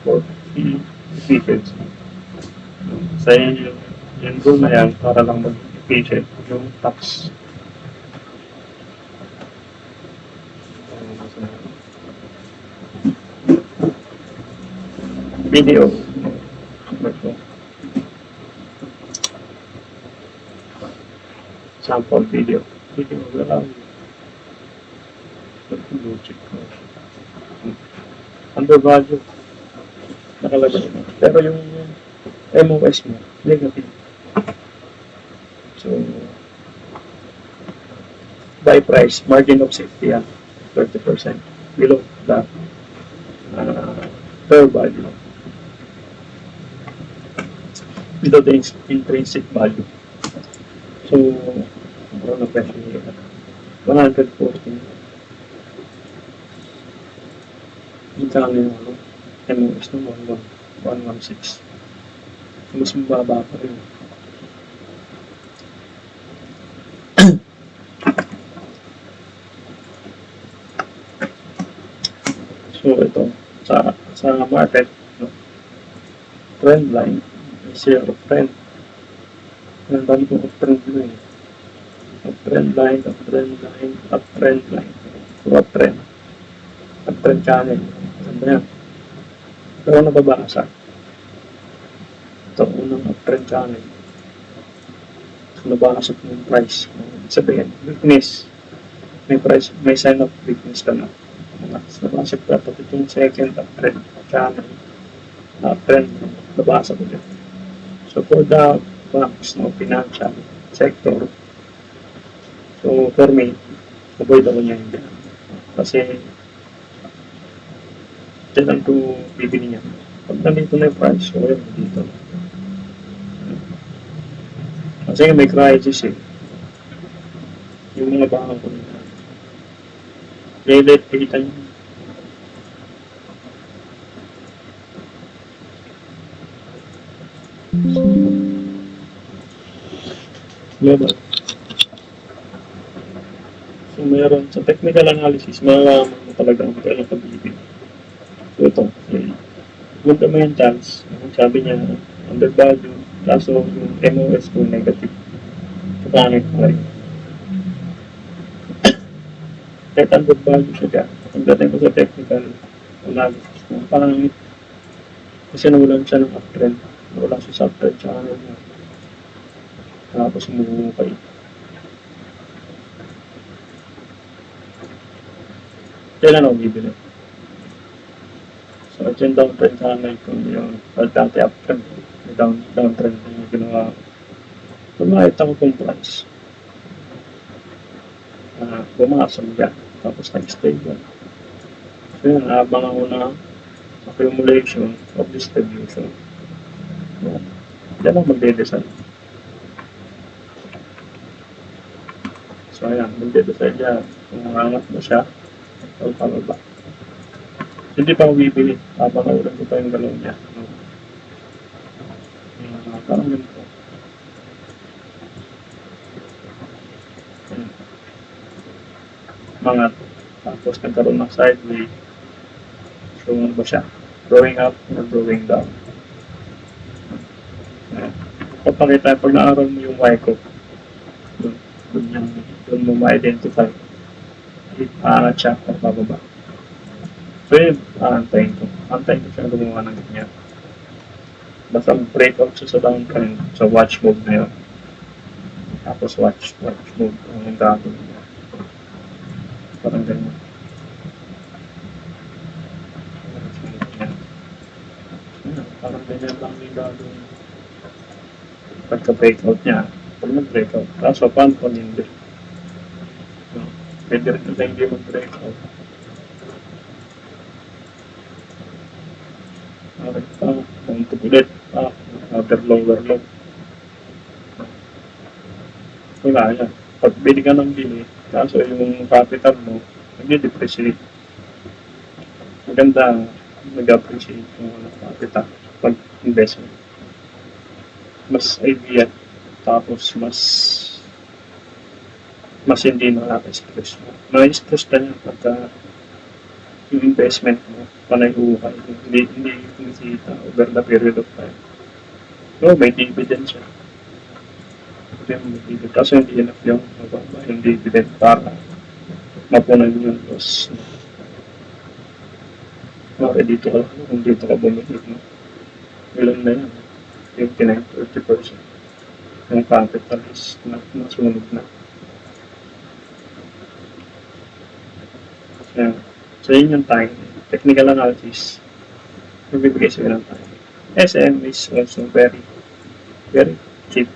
for fee efficiency. Sa yung rule na yan, para lang mag-efficient yung tax. Video. Sample video. Video lang. Logic. Undervalue. Nakalagay mo. Pero yung MOS mo, negative. So, buy price, margin of safety yan, 30% below the fair value. Below the intrinsic value. So, ano na presyo niya? 114. Yung kami yung MOS ng 116. Mas mababa pa rin. So, ito, sa market, no? Trend line, share of trend. Ang dami kong uptrend line. Uptrend line, uptrend line, uptrend line. So, uptrend. Uptrend channel. Saan ba yan? Pero nababasa. Ito, unang uptrend channel. So, nabasag yung price. Sabihin, weakness. may sign of weakness ka na. Nabasa ko dapat itong second uptrend channel. Uptrend, nabasa ko din. So for the banks, no, financial sector, so for me, avoid ako niya hindi. Kasi dyan lang ito bibili niya. Pag nandito na yung price, so yun, dito. Kasi may crisis eh. Yung mga bakang ko nila. Let kita niyo. Diba? So meron sa technical analysis, malalaman mo talaga ang kailang pag-ibig. So ito, fundamentals, sabi niya, undervalue, kaso yung MOS ko negative. Kapangit pa rin. Kahit undervalue siya dyan, pagdating ko sa technical analysis, pangit. Kasi nawalan siya ng uptrend. Wala siya sa uptrend channel niya. Tapos umukay. Kailan ako bibili? So, at yung downtrend channel ko, yung dati uptrend, yung downtrend yung ginawa ko. So, makita ko kung price. Bumasag dyan. Tapos nag-stay dyan. So, yun, habang ako na accumulation of distribution. Yan ang magde-decide. So, ayan, magde-decide yan. Kung mangat mo siya, o pababa. Hindi pa ako bibili. Habang naulan ko pa yung galaw niya. Parang ganito. Mangat. Tapos nagkaroon ng sideway. So, ano ba siya? Going up or going down. Papakita, pag naaral mo yung Y ko, doon mo ma-identify. Aangat siya at bababa. So yun, aantayin ko. Aantayin ko siya gumawa ng ganyan. Basta breakout siya sa downtrend, sa watch mode na yun. Tapos watch mode, ang gagawin niya. Parang ganyan. Parang ganyan lang yung gagawin. Pagka-breakout niya, pag nag-breakout, kaso paano kung hindi? Pwede rin na hindi mag-breakout. Okay, punto ulit. Another lower low. Wala yan. Pag bili ka ng bili, kaso yung capital mo, nag-depreciate. Maganda, nag-appreciate yung capital pag investment. Mas idea, tapos mas hindi nakaka-stress mo. Na-stress ka niya pagka yung investment mo, panay-uukay, hindi kumisita over the period of time. So, may dividend siya. May dividend. Kaso hindi enough yung mababa, yung dividend para mapunan yung loss. Okay, dito ka lang, kung dito ka bumili mo. Ilan na yan? 29-30%. Yung capital is nasunog na. Yan. So, yun yung time. Technical analysis. Magbibigay sila ng time. SM is also very cheap.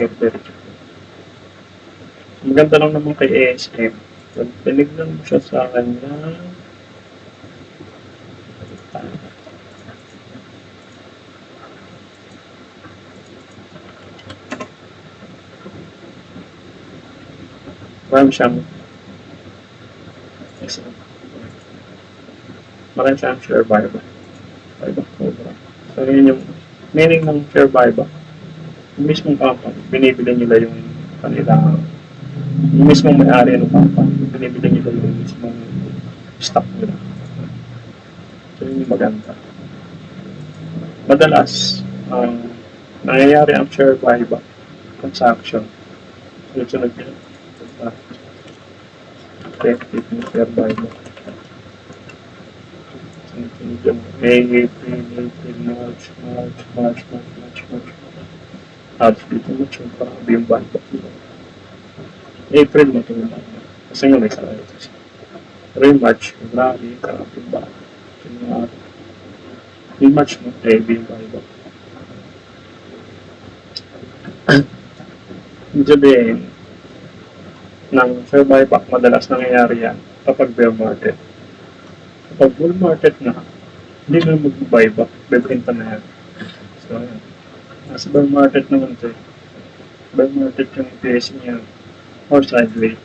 Very cheap. Maganda lang naman kay ASM. Pag tinignan mo siya sa kanya, marami siyang share buyback. So, yun yung meaning ng share buyback. Yung mismong company, binibili nila yung kanilang, yung mismong may-ari ng company, binibili nila yung mismong stock nila. So, yun yung maganda. Madalas, nangyayari ang share buyback transaction. Sunod-sunod yun. Effective yung share buyback. May April, March. Halos dito March yung parabi yung buyback. April matulog. Kasi nga may sarili. Pero yung March, February, karapin ba? Yung March mo, heavy yung iba. Ibig sabihin, ng fair buyback, madalas nangyayari yan kapag bear market. Kapag bull market na, hindi na mag-buyback, bebenta na yan. So, yan. Nasa bear market naman ito eh. Bear market yung PSE niya, or sideways.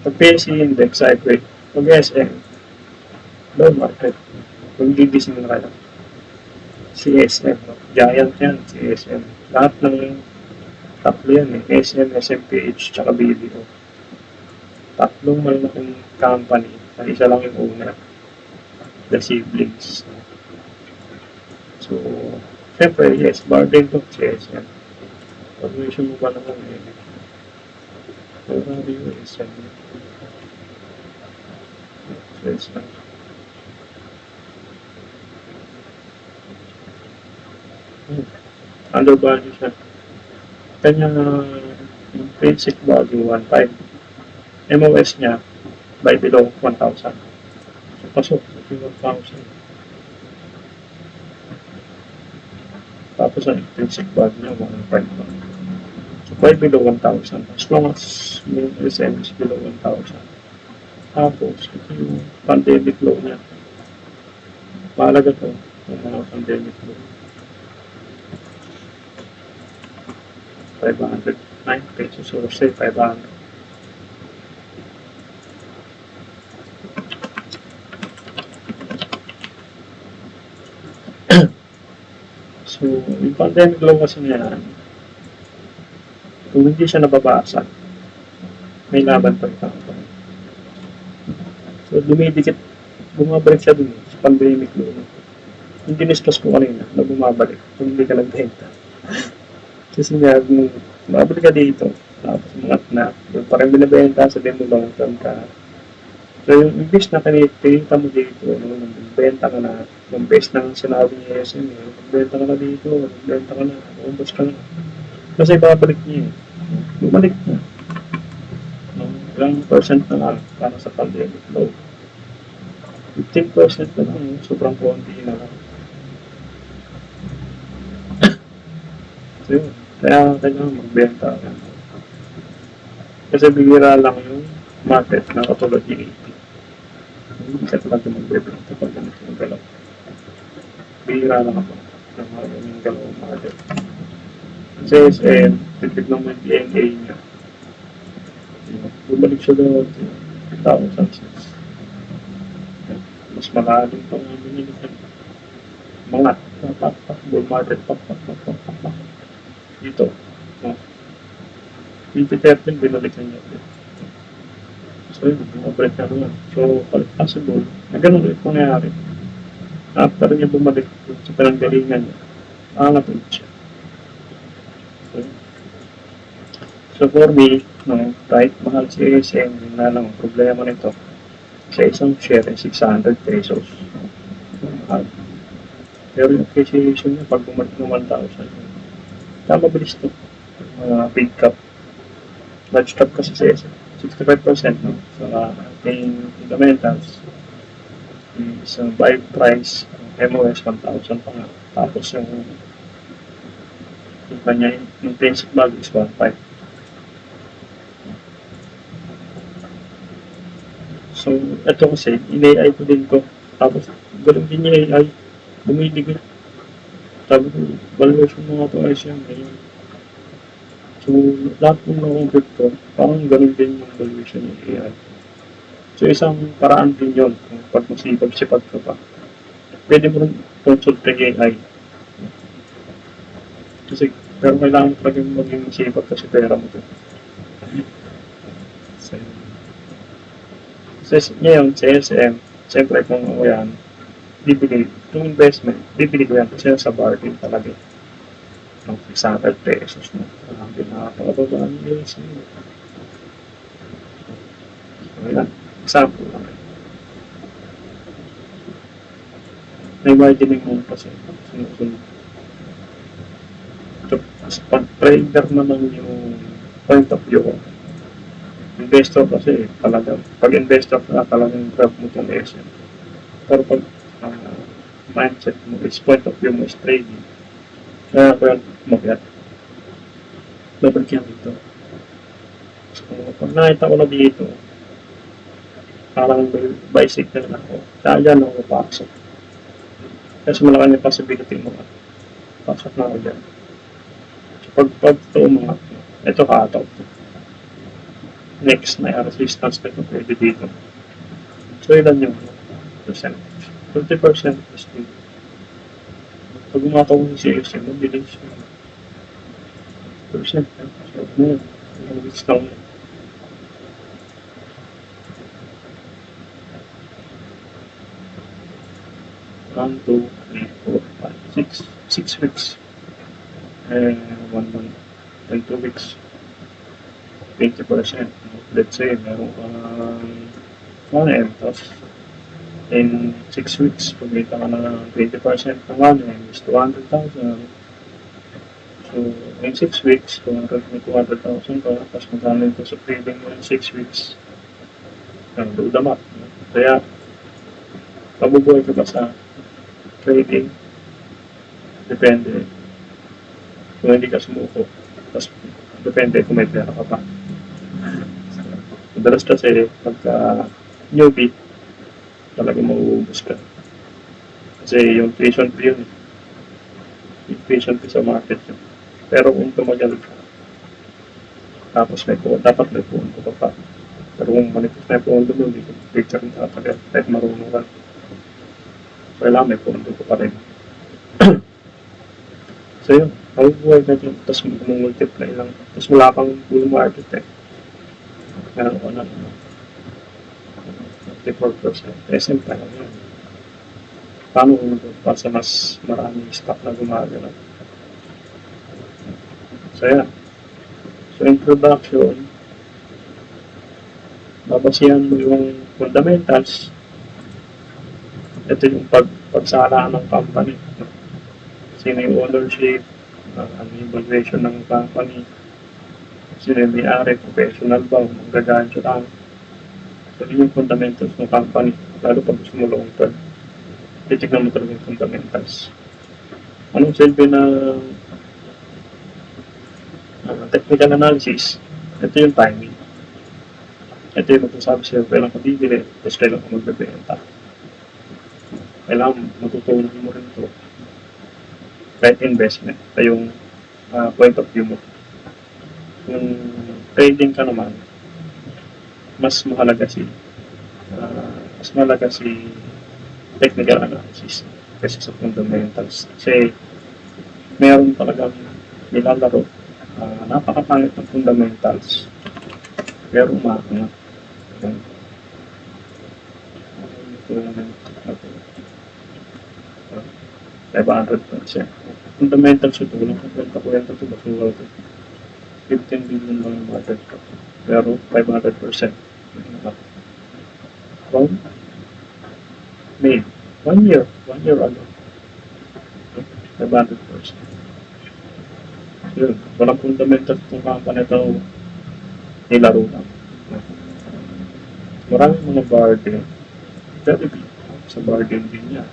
Pag PSE index, sideways. Pag SM, bear market. Kung gigising na kayo. CSM, giant yan, CSM. Lahat ng tatlo yan eh, SM, SMPH, tsaka BDO. Tatlong malaking company, na isa lang yung owner. The siblings. So, syempre, yes, bar din to, CSM. Pag-mission mo ba naman eh. Pero yung SM. CSM. Undervalue siya. Kanya yung basic value 1.5. MOS niya by below 1,000. So, pasok yung 1,000. Tapos ang intrinsic value niya 1.5. So, by below 1,000. As long as yung SM is below 1,000. Tapos, ito yung pandemic low niya. Mahalaga to. Yung mga pandemic low. 509 pesos or say 500. So, yung pandemic low kasi niyan, kung hindi siya nababasa, may laban pa rin. So, dumidikit, bumabalik siya dun sa pandemic low. Yung diniscuss ko kanina na bumabalik kung hindi ka nagbenta. Kasi nga, mabalik ka dito, tapos umangat na, yung parang binibenta sa demo long term ka. So, yung imbis na kinita mo dito, benta ka na, yung base ng sinabi niya SM, benta ka na dito, benta ka na, umbos ka na. Kasi babalik niya, bumalik na. Ilang percent na lang para sa pandemic low. 15% na lang, sobrang konti na lang. So, yun. Kaya kailangan magbenta ka. Kasi bihira lang yung market na katulad ni AP. Hindi ka talaga magbebenta pag ganito yung galaw. Bihira lang ako ng galaw market. Kasi SM, titignan mo yung DNA niya. Bumalik siya doon 2006. Mas malalim pa nga binilikan. Mga bull market dito. No? 2013, binalikan niya. So, yun, bumabalik na naman. So, possible, na ganun ulit nangyayari. After niya bumalik sa pinanggalingan niya, angat ulit siya. So, for me, no, right, mahal si ASM, yun na lang, problema nito. Sa isang share, 600 pesos. Mahal. Pero yung appreciation niya, pag bumalik ng 1,000, mabilis ito. Big cap. Large cap kasi sa SM. 65%, no? Sa ating fundamentals is buy price MOS 1,000 pa nga. Tapos yung kanya intrinsic value is 1.5. So, ito kasi, in-AI ko din ko. Tapos, ganun din yung AI. Bumiligay. Sabi ko, valuation mga ito ay siya ngayon. So, lahat ng na-convert ko, parang ganun din yung valuation ng AI. So, isang paraan din yun. Pag masipag-sipag ka pa, pwede mo rin consult kay AI. Kasi, pero kailangan mo talaga maging sipag kasi pera mo ito. So, ngayon, sa SM, siyempre kung yan, bibili, yung investment, bibili ko yan kasi sa bargain talaga. Ng 600 pesos na. Sabi na nakakababa ng SM. So, yan. Example lang. May margining mo kasi. Sinusunod. So, pag trader naman yung point of view ko, Investor kasi talagang, pag investor ka talagang grab mo itong SM. Pero pag mindset mo is point of view mo is trading, kaya ko yan umakyat. Dapat yan dito. So, pag nakita ko na dito, parang bicycle na ako. Kaya dyan ako papasok. Kasi malaki yung possibility mo. Pasok na ako dyan. So, pag ito umangat, ito ka-out. Next na resistance na ito pwede dito. So, ilan yung percentage? 20% is dito. Pag umataw yung CSM, mabilis siya. Percent. So, yun. Yung discount. 1, 2, 3, 4, 5, 6. 6 weeks. 1 month. And 2 weeks. 20%. Let's say, meron kang 1M. Tapos, in 6 weeks, pagkita ka na 20% ng 1M is 200,000. So, in 6 weeks, 200,000 ka. Tapos, magkano ito sa trading mo in 6 weeks. Do the math. Kaya, mabubuhay ka ba sa trading? Depende. Kung hindi ka sumuko. Tapos, depende kung may pera ka pa. Madalas kasi, pagka newbie, talaga mauubos ka. Kasi yung tuition fee yun. Yung tuition fee sa market yun. Pero kung tumagal ka, tapos dapat may pundo ka pa. Pero kung manipis na yung pundo mo, hindi ka rin tatagal. Kahit marunong ka. Kailangan may pundo ka pa rin. So yun, mabubuhay ka dyan. Tapos multiply lang. Tapos wala pang bull market eh. Meron ko na 54%. SM pa lang yan. Paano kung pa sa mas maraming stock na gumagana? So yan. So introduction, babasihan mo yung fundamentals. Ito yung pagsalaan ng company. Sino yung ownership, ano yung valuation ng company, sino yung may-ari, professional ba, magagaan siya lang. So yun yung fundamentals ng company. Lalo pag gusto mo long term, titignan mo talaga yung fundamentals. Anong silbi na technical analysis? Ito yung timing. Ito yung magsasabi sa'yo, kailan ka bibili, tapos kailan ka magbebenta. Kailangan matutunan mo rin ito. Kahit investment, ito yung point of view mo. Yung trading ka naman, mas mahalaga si technical analysis kasi sa fundamentals. Kasi meron talagang nilalaro napakapangit ng fundamentals pero umaangat. Uh, 500%. Fundamentals ito, walang kwenta ito, basual ito. 15 billion lang yung market cap. Pero 500%. Well, made 1 year ago. 500%. Yun, walang fundamentals itong company ito, nilaro lang. Maraming mga bargain. Very big. Sa bargain din yan.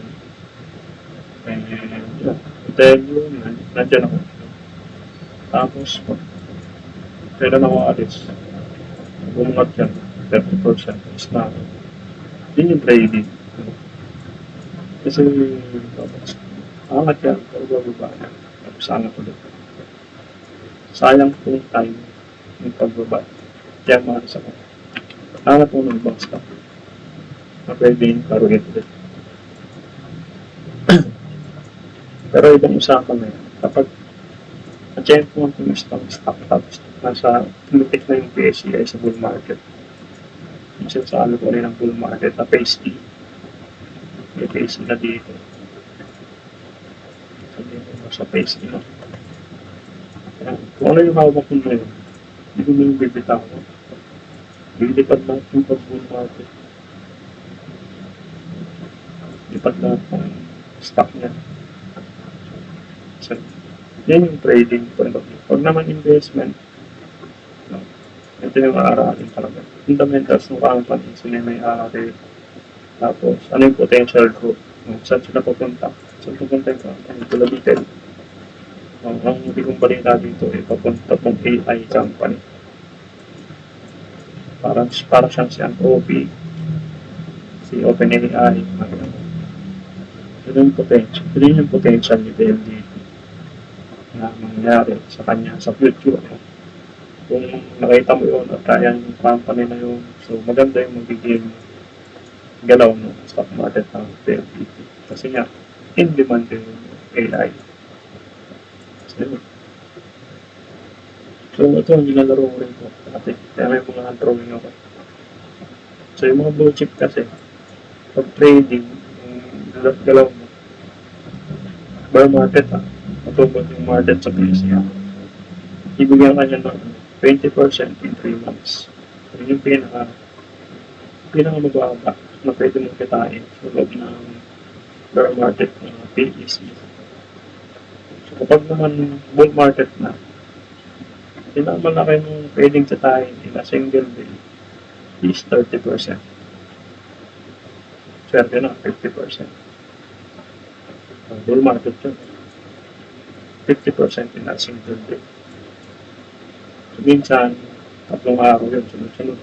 And yun, tell you, nandiyan ako. Tapos, kailan ako alis? Bumungat yan, 30% is na. Yun yung trading. Kasi, angat yan, pero bababa yan. Tapos angat ulit. Sayang po time yung pagbaba. Kaya maalis ako. Angat mo ng box stock. Na pwede yung karuhin ulit. Pero ibang usapan na yan. Kapag na-check mo ang stock tapos nasa tumitik na yung PSCI sa bull market. Yung sinasabi ko rin ng bull market na phase E. May phase E na dito. Sabihin mo sa phase E na. Kung ano yung hawak ko na yun, hindi ko na yung bibitaw ko. Lilipad na yung pag-bull market. Lipad na ang stock niya. So, yan yung trading point of view. Pag naman investment, natin yung aaralin talaga. Fundamentals ng company, sino yung may-ari, tapos ano yung potential group, saan sila pupunta, saan pupunta yung company, tulabitin. Ang hindi kong balita dito, papunta tong AI company. Para siyang si OP, si OpenAI, yun yung potential ni PLDT na mangyari sa kanya sa future. Kung nakita mo yun at kaya yung company na yun, so maganda yung magiging galaw ng stock market ng PLDT. Kasi nga, in demand yung AI. So ito ang nilalaro ko rin po dati. Kaya may mga drawing ako. So yung mga blue chip kasi, pag trading, yung galaw mo, bear market matubod yung market sa PCA. Ibigyan ka niya ng 20% in 3 months. Yun yung pinaka mababa na pwede mong kitain sa loob ng bear market ng PEC. So kapag naman bull market na, pinakamalaki mong pwedeng kitain in a single day is 30%. Swerte na, 50%. Bull market yun. 50% in a single day. So, minsan, 3 araw yun, sunod-sunod.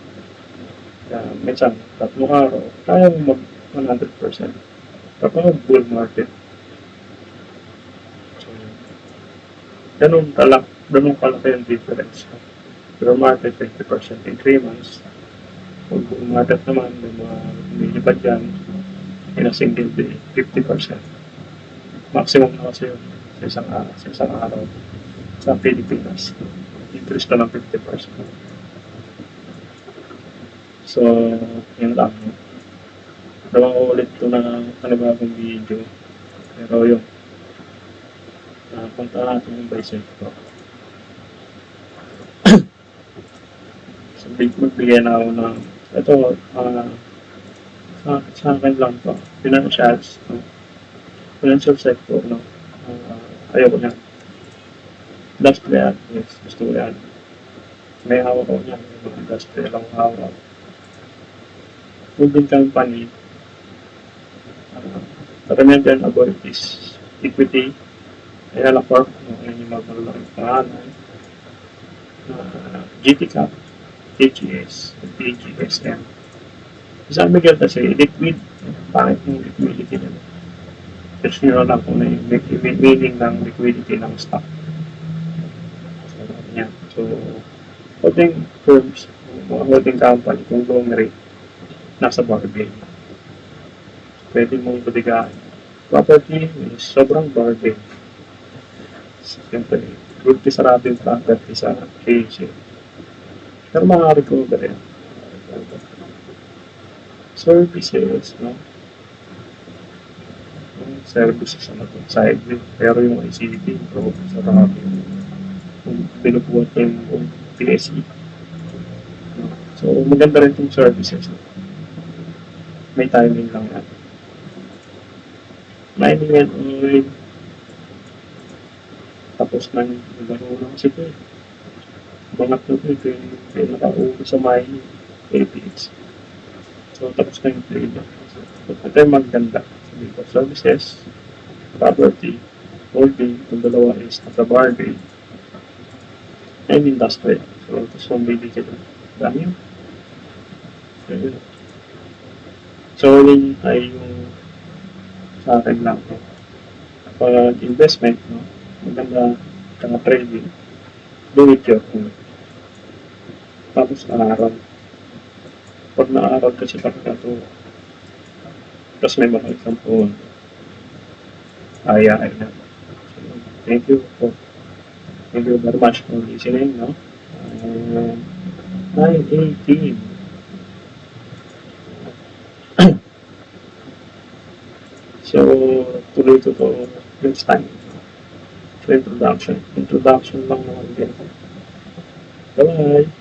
Minsan, 3 araw, kaya mo mag 100%. Kapag bull market. So, ganun kalaki yung difference. Pero market, 50% in 3 months. Kung bull market naman, may mga lumilipad dyan, in a single day, 50%. Maximum na kasi yun sa isang araw sa Pilipinas. Increase na ng 50%. So, yun lang. Dalawang ko ulit ito na panibagong video. Pero yun, punta natin yung bisector. So, magbigay na ako ng, ito, sa akin lang to, financial sector, no? Ayoko niya. Industrial, yes, gusto ko yan. May hawak ko niya, mga industrial ang hawak. Holding company, karamihan dyan about is equity, Ayala Corp, yun yung mga malalaking pangalan, GTCAP, TGS, TGSM. Sabi ko kasi, liquid, pangit yung liquidity nila. Search nyo lang kung yung meaning ng liquidity ng stock. So, holding firms, mga holding company, conglomerate, nasa bargain. Pwede mong baligaan. Property is sobrang bargain. Siyempre, good sarado yung property sa KC. Pero makaka-recover yan. Services, no? Services na ito, sideway. Pero yung ICT, sarado yung binubuhat yung PSE. So, maganda rin itong services. May timing lang yan. Mining and oil. Tapos na yung laro lang kasi ito. Bangat na ito. Ito yung nakaulo sa mining. APX. So, tapos na yung trader. So, ito yung maganda. So, services, property, holding. Itong dalawa is nasa bargain. And industrial. So, ito so may digit. Dami yun. So, yun ay yung sa akin lang. Pag investment, no, maganda kang trading, do it your own. Tapos naaral. Pag naaral kasi talaga ito, tapos may mga example, ay na. So, thank you very much for listening, no? 9:18. So, tuloy ito next time. So, introduction lang naman din. Bye-bye!